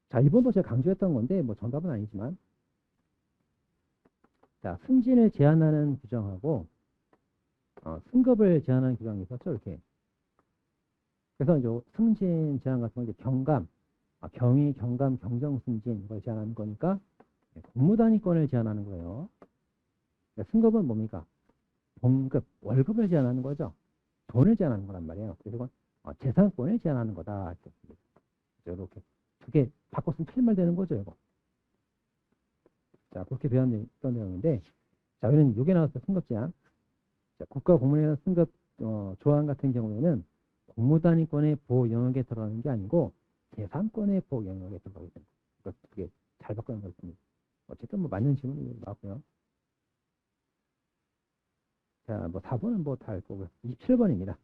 자, 2번도 제가 강조했던 건데 뭐 정답은 아니지만, 자, 승진을 제한하는 규정하고 승급을 제한하는 규정이 있었죠. 이렇게. 그래서 이제 승진 제한 같은 건 이제 경감, 경위, 경감, 경정 승진 이걸 제한하는 거니까 공무단위권을 제한하는 거예요. 그러니까 승급은 뭡니까? 봉급, 월급을 제한하는 거죠. 돈을 제한하는 거란 말이에요. 그래서 이건 재산권을 제한하는 거다. 이렇게 두 개 바꿨으면 틀린 말 되는 거죠, 이거. 자, 그렇게 배웠던 내용인데, 자, 여기는 이게 나왔어요. 승급 제한. 자, 국가공무원의 승급 조항 같은 경우에는 공무단위권의 보호 영역에 들어가는 게 아니고 재산권의 보호 영역에 들어가게 됩니다. 이거 두개 잘 바꾸는 거 있습니다. 어쨌든 뭐 맞는 질문이 나왔고요. 자, 뭐 4번은 뭐 다 알 거고요. 27번입니다.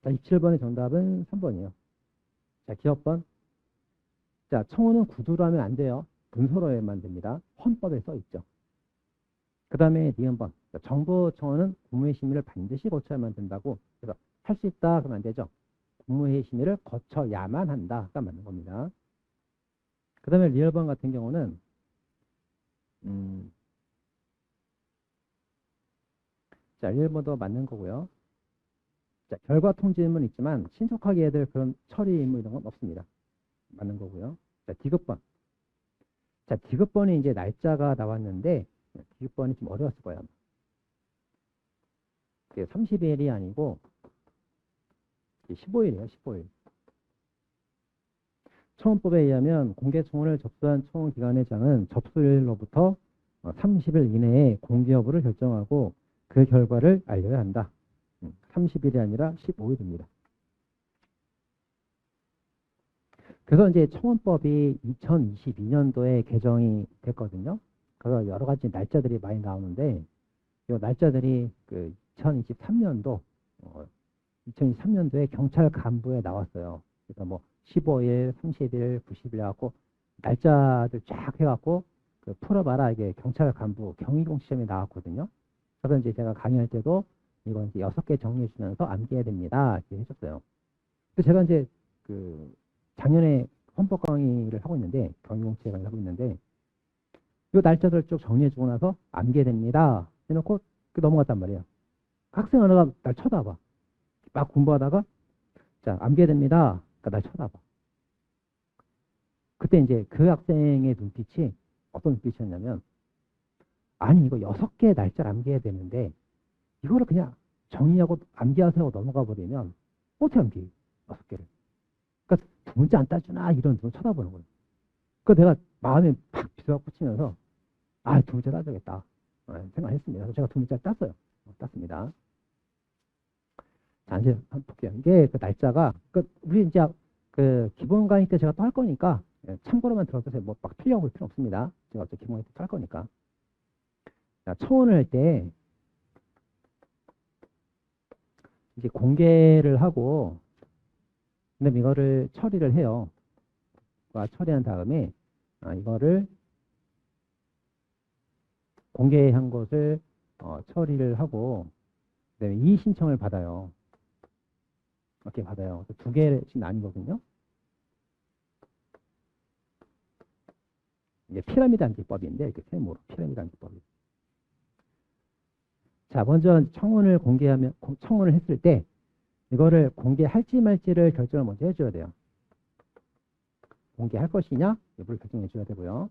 자, 27번의 정답은 3번이에요. 자, 기업번. 자, 청원은 구두로 하면 안 돼요. 문서로에만 됩니다. 헌법에 써 있죠. 그 다음에 니은번. 정부청원은 국무회의 심의를 반드시 거쳐야만 된다고. 그래서 할 수 있다 그러면 안 되죠. 국무회의 심의를 거쳐야만 한다가 맞는 겁니다. 그 다음에 리얼번 같은 경우는 자, 리얼번도 맞는 거고요. 자, 결과 통지문은 있지만 신속하게 해야 될 그런 처리 의무 이런 건 없습니다. 맞는 거고요. 자, 디귿번. 자, 디귿번이 이제 날짜가 나왔는데 디귿번이 좀 어려웠을 거예요. 30일이 아니고 15일이에요. 15일. 청원법에 의하면 공개청원을 접수한 청원기관의 장은 접수일로부터 30일 이내에 공개 여부를 결정하고 그 결과를 알려야 한다. 30일이 아니라 15일입니다. 그래서 이제 청원법이 2022년도에 개정이 됐거든요. 그래서 여러 가지 날짜들이 많이 나오는데 이 날짜들이 그 2023년도에 경찰 간부에 나왔어요. 그래서 뭐 15일, 30일, 90일 해갖고 날짜들 쫙 해갖고 그 풀어봐라 이게 경찰 간부 경위공 시험이 나왔거든요. 그래서 이제 제가 강의할 때도 이건 이제 6개 정리해 주면서 암기해야 됩니다. 이렇게 해줬어요. 근데 제가 이제 그 작년에 헌법 강의를 하고 있는데 경위공채 강의를 하고 있는데 이 날짜들 쭉 정리해 주고 나서 암기해야 됩니다. 해놓고 넘어갔단 말이에요. 학생 하나가 날 쳐다봐. 막 공부하다가 자 암기해야 됩니다. 그러니까 날 쳐다봐. 그때 이제 그 학생의 눈빛이 어떤 눈빛이었냐면 아니 이거 6개 날짜를 암기해야 되는데 이거를 그냥 정리하고 암기하세요 넘어가 버리면 어떻게 암기 6개를. 그러니까 두 문제 안 따주나 이런 눈을 쳐다보는 거예요. 그래서 내가 마음에 팍 비수가 꽂히면서 아 두 문제 따줘야겠다 생각했습니다. 그래서 제가 두 문제 땄어요. 땄습니다. 자 이제 한번 볼게요. 이게 그 날짜가 우리 이제 그 기본 강의 때 제가 또 할 거니까 참고로만 들어주세요. 뭐 막 틀려고 볼 필요 없습니다. 제가 어차피 기본 강의 때 또 할 거니까. 자, 청원을 할 때 이제 공개를 하고 그다음에 이거를 처리를 해요. 처리한 다음에 이거를 공개한 것을 처리를 하고 그다음에 이의 신청을 받아요. 이렇게 받아요. 2개씩 나뉘거든요. 이게 피라미드 암기법인데 이렇게 세모로 피라미드 암기법이. 자, 먼저 청원을 청원을 했을 때 이거를 공개할지 말지를 결정을 먼저 해줘야 돼요. 공개할 것이냐 여부를 결정해 줘야 되고요.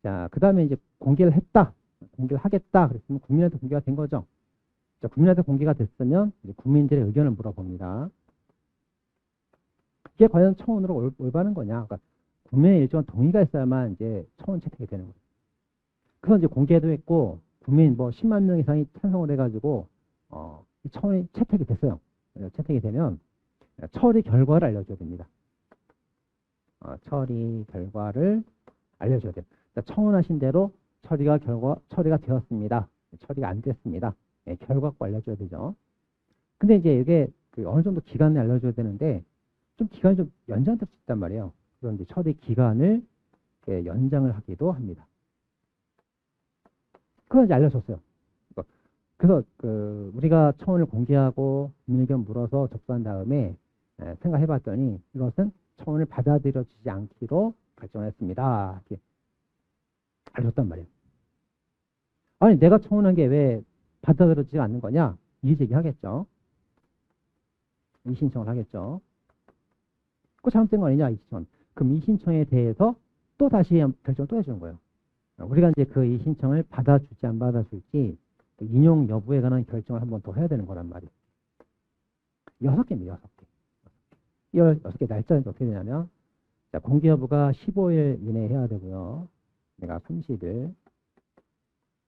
자, 그 다음에 이제 공개를 했다, 공개를 하겠다 그랬으면 국민한테 공개가 된 거죠. 자, 국민한테 공개가 됐으면 이제 국민들의 의견을 물어봅니다. 이게 과연 청원으로 올바른 거냐? 그러니까 국민의 일정한 동의가 있어야만 이제 청원 채택이 되는 거예요. 그래서 이제 공개도 했고 국민 뭐 10만 명 이상이 찬성을 해가지고 이 청원이 채택이 됐어요. 채택이 되면 처리 결과를 알려줘야 됩니다. 처리 결과를 알려줘야 돼요. 그러니까 청원하신 대로 처리가 되었습니다. 처리가 안 됐습니다. 결과가 알려줘야 되죠. 근데 이제 이게 어느 정도 기간에 알려줘야 되는데 좀 기간이 좀 연장될 수 있단 말이에요. 그래서 이제 처리 기간을 연장을 하기도 합니다. 그건 이제 알려줬어요. 그래서 우리가 청원을 공개하고 국민 의견 물어서 접수한 다음에 생각해 봤더니 이것은 청원을 받아들여지지 않기로 결정했습니다. 이렇게 알려줬단 말이에요. 아니 내가 청원한 게 왜 받아들여지지 않는 거냐? 이의제기하겠죠. 이의신청을 하겠죠. 그거 잘못된 거 아니냐 이의신청. 그럼 이의신청에 대해서 또 다시 결정을 또 해주는 거예요. 우리가 이제 그 이의신청을 받아줄지 안 받아줄지 인용 여부에 관한 결정을 한 번 더 해야 되는 거란 말이에요. 6개입니다. 6개. 6개 날짜는 어떻게 되냐면 자, 공개 여부가 15일 이내에 해야 되고요. 얘가 30일,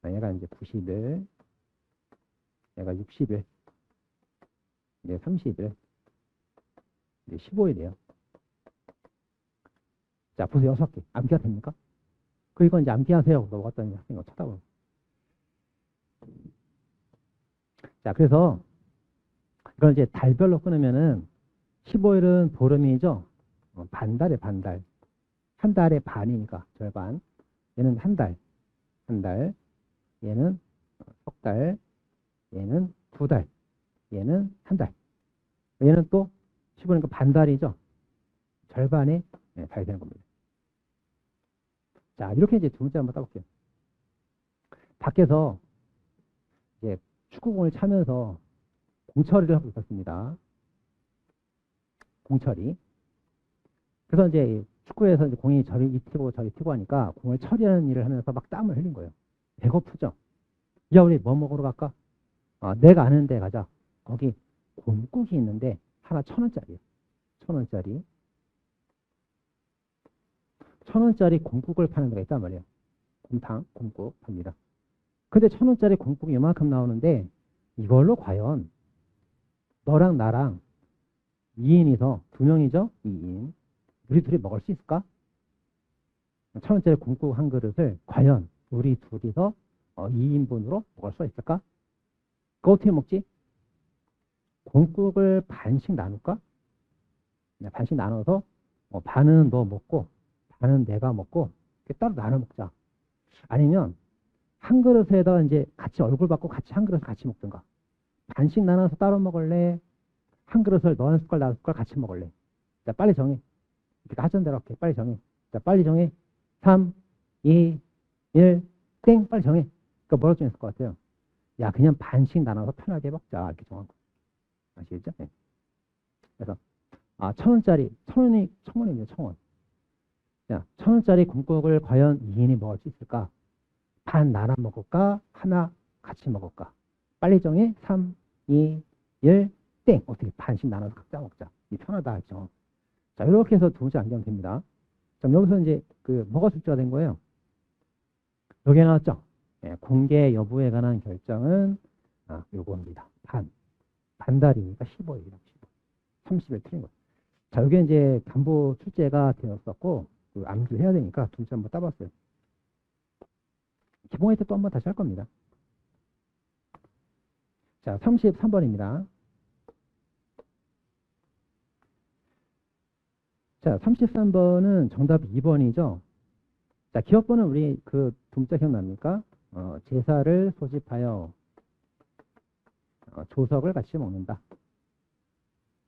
얘가 이제 90일, 얘가 60일, 얘 30일, 이제 15일이에요. 자, 보세요. 6개. 암기가 됩니까? 이건 이제 암기하세요. 넘어갔더니 학생이 쳐다보고. 자, 그래서 이걸 이제 달별로 끊으면은 15일은 보름이죠. 반달에 반달. 한 달의 반이니까 절반. 얘는 한 달, 한 달. 얘는 석 달, 얘는 두 달, 얘는 한 달. 얘는 또 15니까 반달이죠. 절반에 달이 되는 겁니다. 자, 이렇게 이제 두 문제 한번 따볼게요. 밖에서 이제 축구공을 차면서 공처리를 하고 있었습니다. 공처리. 그래서 이제 축구에서 이제 공이 저리 튀고 저리 튀고 하니까 공을 처리하는 일을 하면서 막 땀을 흘린 거예요. 배고프죠? 야, 우리 뭐 먹으러 갈까? 내가 아는 데 가자. 거기 곰국이 있는데 하나 1,000원짜리예요. 1,000원짜리. 1,000원짜리 곰국을 파는 데가 있단 말이에요. 곰탕, 곰국 팝니다. 근데 1,000원짜리 곰국이 이만큼 나오는데 이걸로 과연 너랑 나랑 2인이서 2명이죠? 2인. 우리 둘이 먹을 수 있을까? 1,000원짜리 곰국 한 그릇을 과연 우리 둘이서 2인분으로 먹을 수 있을까? 그거 어떻게 먹지? 곰국을 반씩 나눌까? 반씩 나눠서 반은 너 먹고 반은 내가 먹고 따로 나눠 먹자. 아니면 한 그릇에다가 이제 같이 얼굴 받고 같이 한 그릇 같이 먹든가. 반씩 나눠서 따로 먹을래? 한 그릇을 너 한 숟갈 나 한 숟갈 같이 먹을래? 자, 빨리 정해. 이렇게 하던 대로 할게. 빨리 정해. 자, 빨리 정해. 3, 2, 1, 땡! 빨리 정해. 그러니까 뭐라고 정했을 것 같아요? 야, 그냥 반씩 나눠서 편하게 먹자. 이렇게 정한 거. 아시겠죠? 네. 그래서, 1,000원짜리, 1,000원이, 1,000원이네요, 1,000원. 자, 1,000원짜리 곰국을 과연 2인이 먹을 수 있을까? 반 나눠 먹을까? 하나 같이 먹을까? 빨리 정해. 3, 2, 1, 땡! 어떻게 반씩 나눠서 각자 먹자. 이 편하다, 했죠. 자, 이렇게 해서 두 문제 암기하면 됩니다. 자, 여기서 이제 뭐가 숙제가 된 거예요? 여기에 나왔죠? 예, 공개 여부에 관한 결정은 요겁니다. 반달이니까 15예요. 30일 틀린 거. 자, 여기 이제 간부 출제가 되었었고 암기해야 되니까 두 문제 한번 따봤어요. 기본 혜택 또 한번 다시 할 겁니다. 자, 33번입니다. 자, 33번은 정답 2번이죠. 자, 기억번은 우리 두 문자 기억납니까? 제사를 소집하여 조석을 같이 먹는다.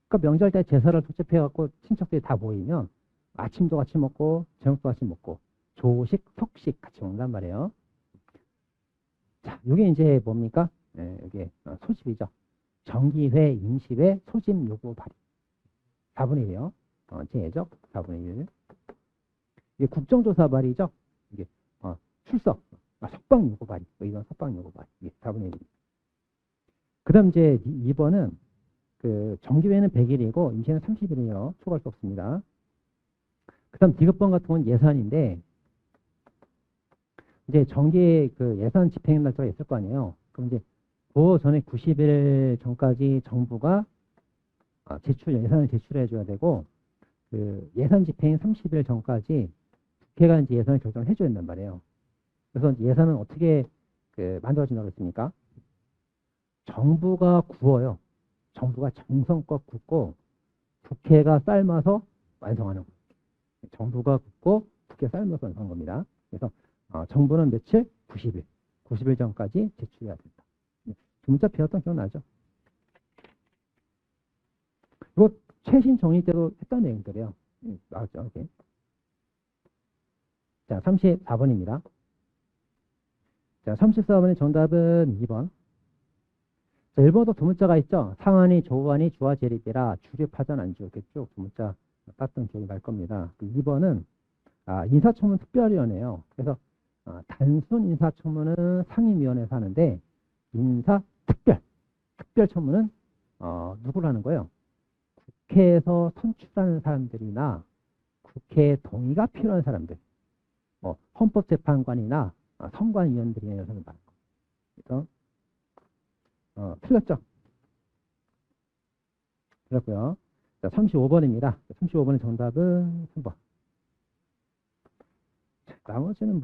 그러니까 명절 때 제사를 소집해갖고 친척들이 다 모이면 아침도 같이 먹고 저녁도 같이 먹고 조식, 석식 같이 먹는단 말이에요. 자, 이게 이제 뭡니까? 이게 소집이죠. 정기회, 임시회, 소집 요구 발의. 4분의 1이요. 제적 4분의 1. 이게 국정조사 발의죠. 이게 출석, 석방 요구 발의, 이런 석방 요구 발의. 이게 4분의 1입니다. 그 다음 이제 2번은 정기회는 100일이고 임시회는 30일이에요. 초과할 수 없습니다. 그 다음 디귿번 같은 건 예산인데 이제 정기 예산 집행 날짜가 있을 거 아니에요. 그럼 이제 그 전에 90일 전까지 정부가 예산을 제출해 줘야 되고 예산 집행 30일 전까지 국회가 이제 예산을 결정해 줘야 된단 말이에요. 그래서 예산은 어떻게 만들어진다고 했습니까? 정부가 구워요. 정부가 정성껏 굽고 국회가 삶아서 완성하는 거예요. 정부가 굽고 국회 삶아서 완성한 겁니다. 그래서 정부는 며칠? 90일. 90일 전까지 제출해야 된다. 두 문자 배웠던 기억나죠? 이거 최신 정의 때도 했던 내용들이에요. 나왔죠? 이렇게. 자, 34번입니다. 자, 34번의 정답은 2번. 자, 1번도 두 문자가 있죠. 상한이, 조한이, 주화, 재립이라 주류, 파전, 안주 이렇게 쭉 두 문자 땄던 기억이 날 겁니다. 2번은 인사청문 특별위원회예요. 그래서 단순 인사청문은 상임위원회에서 하는데 특별청문은 누구를 하는 거예요? 국회에서 선출하는 사람들이나 국회 동의가 필요한 사람들, 헌법재판관이나 선관위원들이 여서는 받는 거. 그래서 틀렸죠? 틀렸고요. 자, 35번입니다. 35번의 정답은 3번. 나머지는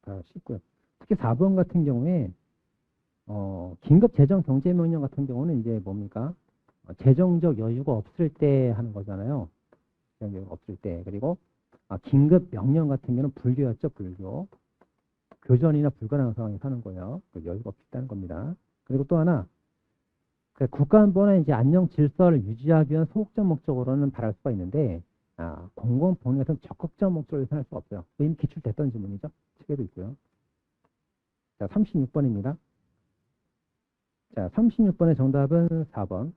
다 쉽고요. 특히 4번 같은 경우에 긴급 재정 경제 명령 같은 경우는 이제 뭡니까? 재정적 여유가 없을 때 하는 거잖아요. 이런 경우가 없을 때. 그리고 긴급 명령 같은 경우는 불교였죠, 불교. 교전이나 불가능한 상황에 사는 거예요. 그 여유가 없다는 겁니다. 그리고 또 하나, 그 국가안보나 이제 안녕 질서를 유지하기 위한 소극적 목적으로는 바랄 수가 있는데, 공공복리에서는 적극적 목적으로 생각할 수가 없어요. 이미 기출됐던 질문이죠. 책에도 있고요. 자, 36번입니다. 자, 36번의 정답은 4번.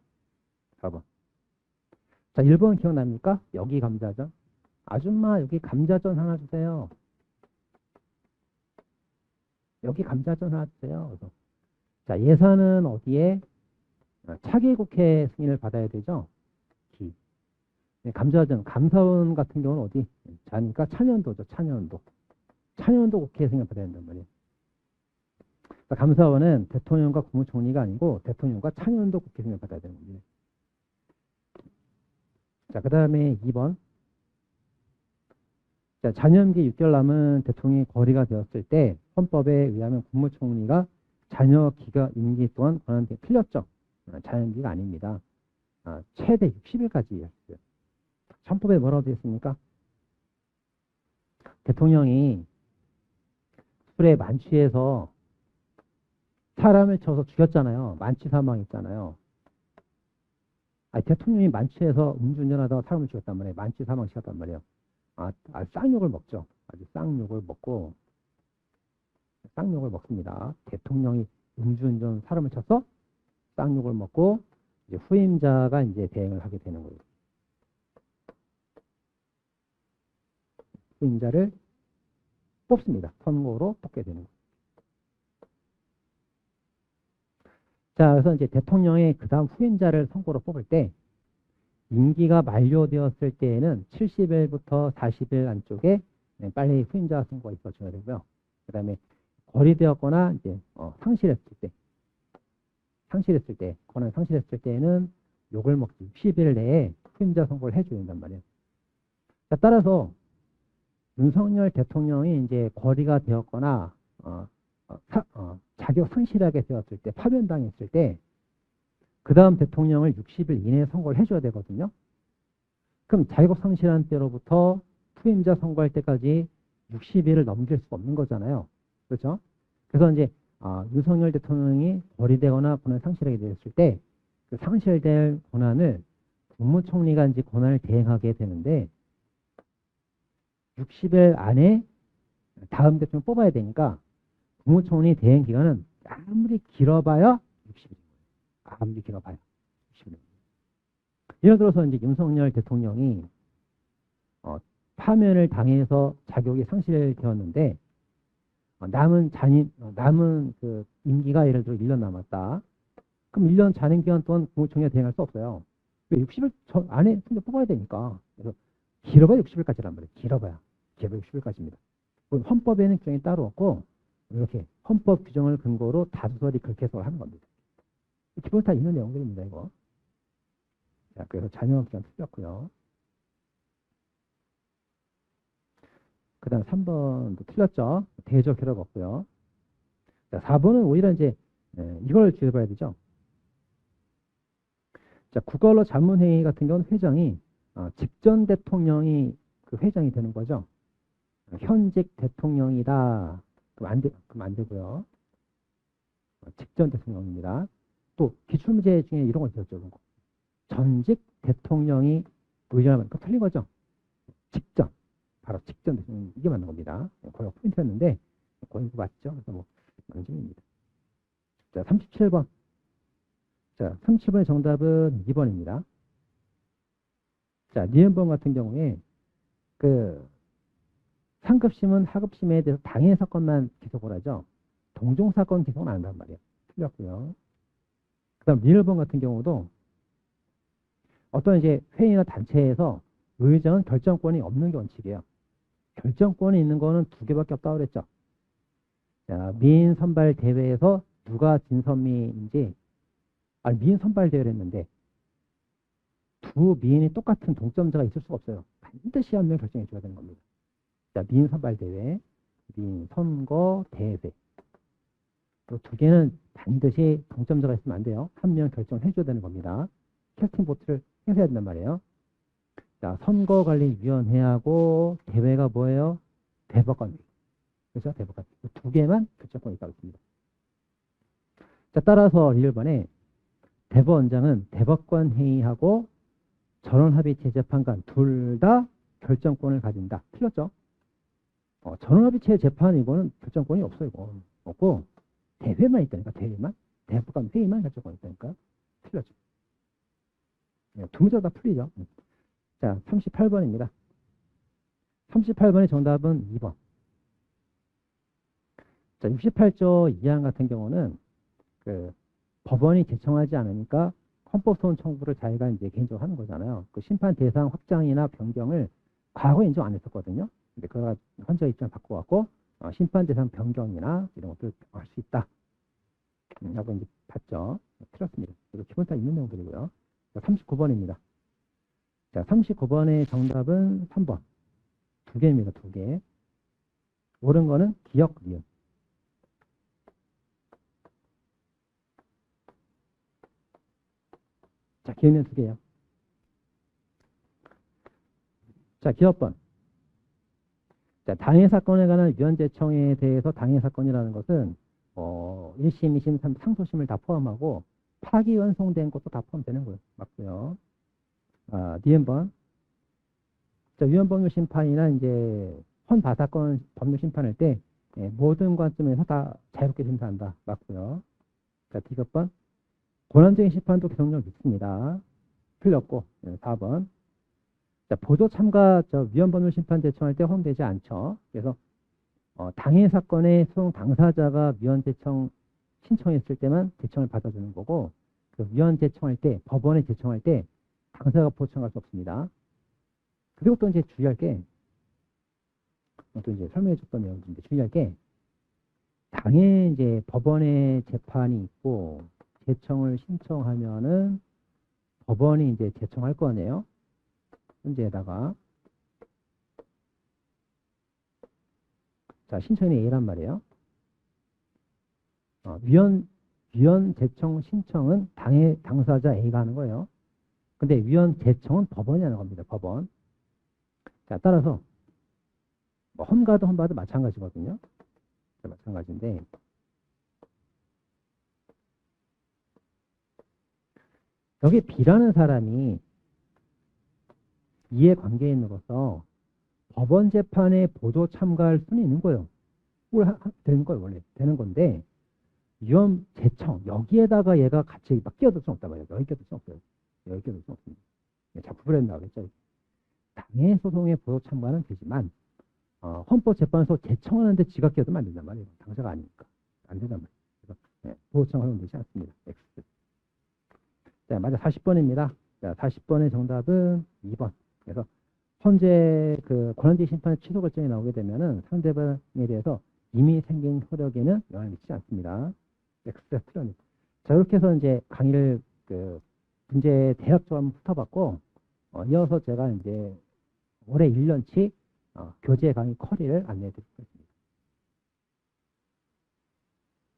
4번. 자, 1번 기억납니까? 여기 감자전. 아줌마, 여기 감자전 하나 주세요. 여기 감자전 하나 주세요. 그래서. 자, 예산은 어디에? 차기 국회 승인을 받아야 되죠. 기. 감자전, 감사원 같은 경우는 어디? 자니까 찬연도죠. 찬연도. 찬연도 국회 승인을 받아야 된단 말이에요. 그러니까 감사원은 대통령과 국무총리가 아니고 대통령과 찬연도 국회 승인을 받아야 되는 겁니다. 자, 그 다음에 2번. 자, 잔여임기 6개월 남은 대통령이 거리가 되었을 때 헌법에 의하면 국무총리가 잔여 기가 임기 동안 권한대 틀렸죠. 잔여임기가 아닙니다. 최대 60일까지였어요. 헌법에 뭐라고 되어 있습니까? 대통령이 술에 만취해서 사람을 쳐서 죽였잖아요. 만취 사망했잖아요. 대통령이 만취해서 음주운전하다가 사람을 죽였단 말이에요. 만취 사망시켰단 말이에요. 쌍욕을 먹죠. 아주 쌍욕을 먹고, 쌍욕을 먹습니다. 대통령이 음주운전 사람을 쳐서 쌍욕을 먹고, 이제 후임자가 이제 대행을 하게 되는 거예요. 후임자를 뽑습니다. 선거로 뽑게 되는 거예요. 자, 그래서 이제 대통령의 그 다음 후임자를 선거로 뽑을 때, 임기가 만료되었을 때에는 70일부터 40일 안쪽에 빨리 후임자 선거가 있어줘야 되고요. 그 다음에 거리되었거나 이제 상실했을 때, 권한 상실했을 때에는 욕을 먹지 60일 내에 후임자 선거를 해줘야 된단 말이에요. 자, 따라서 윤석열 대통령이 이제 거리가 되었거나 자격 상실하게 되었을 때, 파면당했을 때, 그 다음 대통령을 60일 이내에 선거를 해줘야 되거든요. 그럼 자격 상실한 때로부터 후임자 선거할 때까지 60일을 넘길 수가 없는 거잖아요. 그렇죠? 그래서 이제 윤석열 대통령이 거리되거나 권한 상실하게 되었을 때 그 상실될 권한을 국무총리가 이제 권한을 대행하게 되는데 60일 안에 다음 대통령 뽑아야 되니까 국무총리 대행 기간은 아무리 길어봐야 60일. 아무리 길어봐야 60일. 예를 들어서 이제 윤석열 대통령이 파면을 당해서 자격이 상실되었는데 남은 그 임기가 예를 들어 1년 남았다. 그럼 1년 잔임 기간 동안 국무총리가 대행할 수 없어요. 왜 60일 안에 뽑아야 되니까. 그래서 길어봐야 60일까지란 말이에요. 길어봐야 60일까지입니다. 헌법에는 규정이 따로 없고 이렇게 헌법 규정을 근거로 다수설이 그렇게 해석을 하는 겁니다. 기본 다 있는 내용들입니다, 이거. 자, 그래서 잔여 기간 틀렸고요. 그 다음 3번도 틀렸죠. 대적 결합 없고요. 자, 4번은 오히려 이제 이걸 주의해봐야 되죠. 자, 국가언론 자문회의 같은 경우는 회장이 직전 대통령이 그 회장이 되는 거죠. 현직 대통령이다. 그럼 안 되고요. 직전 대통령입니다. 또 기출문제 중에 이런 거 있었죠. 전직 대통령이 의견하면 그거 틀린 거죠. 직전. 바로 직전 대통령 이게 맞는 겁니다. 거기가 포인트였는데 거기 맞죠. 그래서 뭐 망정입니다. 자, 37번. 자, 37번의 정답은 2번입니다. 자, 니은번 같은 경우에 그 상급심은 하급심에 대해서 당해 사건만 기소를 하죠. 동종 사건 기소는 안 한단 말이에요. 틀렸고요. 그다음 니은번 같은 경우도 어떤 이제 회의나 단체에서 의장은 결정권이 없는 게 원칙이에요. 결정권이 있는 거는 두 개밖에 없다고 그랬죠. 자, 미인 선발 대회에서 누가 진선미인지 미인 선발 대회를 했는데 두 미인이 똑같은 동점자가 있을 수가 없어요. 반드시 한 명 결정해 줘야 되는 겁니다. 자, 미인 선발 대회, 미인 선거 대회. 또 두 개는 반드시 동점자가 있으면 안 돼요. 한 명 결정해 줘야 되는 겁니다. 캐스팅 보트를 행사해야 된단 말이에요. 자, 선거관리위원회하고 대회가 뭐예요? 대법관회의. 그렇죠? 대법관. 두 개만 결정권이 있다고 했습니다. 자, 따라서 1번에 대법원장은 대법관회의하고 전원합의체 재판관 둘 다 결정권을 가진다. 틀렸죠? 전원합의체 재판 이거는 결정권이 없어 이거. 없고 대회만 있다니까. 대회만. 대법관 회의만 결정권이 있다니까. 틀렸죠? 두 문제 다 풀리죠? 자, 38번입니다. 38번의 정답은 2번. 자, 68조 2항 같은 경우는 그 법원이 제청하지 않으니까 헌법소원 청구를 자기가 이제 개인적으로 하는 거잖아요. 그 심판 대상 확장이나 변경을 과거에 인정 안 했었거든요. 근데 그가 헌재 입장 바꿔갖고 심판 대상 변경이나 이런 것들을 할 수 있다. 라고 이제 봤죠. 틀렸습니다. 그리고 기본타 있는 내용들이고요. 자, 39번입니다. 자, 39번의 정답은 3번. 두 개입니다. 두 개. 옳은 거는 기역, 니은. 자, 기억은 두 개요. 자, 기억번. 자, 당해 사건에 관한 위헌제청에 대해서 당해 사건이라는 것은 1심, 2심, 3심, 상소심을 다 포함하고 파기환송된 것도 다 포함되는 거예요. 맞고요. 니은번. 자, 위헌법률 심판이나 이제 헌바사건 법률 심판할 때 모든 관점에서 다 자유롭게 심사한다. 맞고요. 자, D번. 권한쟁의 심판도 기성력 있습니다. 틀렸고. 4번. 자, 보조 참가 위헌법률 심판 제청할 때 허용되지 않죠. 그래서 당해 사건의 소송 당사자가 위헌 제청 신청했을 때만 제청을 받아주는 거고, 그 위헌 제청할 때 법원에 제청할 때 당사자가 보청할 수 없습니다. 그리고 또 이제 주의할 게, 또 이제 설명해줬던 내용인데 주의할 게, 당해 이제 법원에 재판이 있고 제청을 신청하면은 법원이 이제 제청할 거 아니에요. 현재에다가 자, 신청인이 A란 말이에요. 위헌 제청 신청은 당사자 A가 하는 거예요. 근데 위헌 제청은 법원이 하는 겁니다. 법원. 자, 따라서 뭐 헌가도 마찬가지거든요. 마찬가지인데 여기 B라는 사람이 이해관계인으로서 법원 재판에 보조 참가할 수는 있는 거예요. 되는 거예요. 원래 되는 건데 위헌 제청 여기에다가 얘가 같이 막 끼어들 수는 없단 말이에요. 여기 끼어들 수는 없어요. 여기 끼어들 수는 없습니다. 자, 구분해 나오겠죠. 당해 소송에 보조 참가는 되지만 헌법재판소 제청하는데 지가 끼어들면 안 된단 말이에요. 당사가 아니니까 안 된단 말이에요. 그래서 보조 참가는 되지 않습니다. X. 자, 맞아. 40번입니다. 자, 40번의 정답은 2번. 그래서 현재 그 권한쟁의 심판의 취소 결정이 나오게 되면은 상대방에 대해서 이미 생긴 효력에는 영향을 미치지 않습니다. X가 틀렸습니다. 자, 이렇게 해서 이제 강의를 그 문제 대략적으로 한번 훑어봤고, 이어서 제가 이제 올해 1년치 교재 강의 커리를 안내해 드리겠습니다.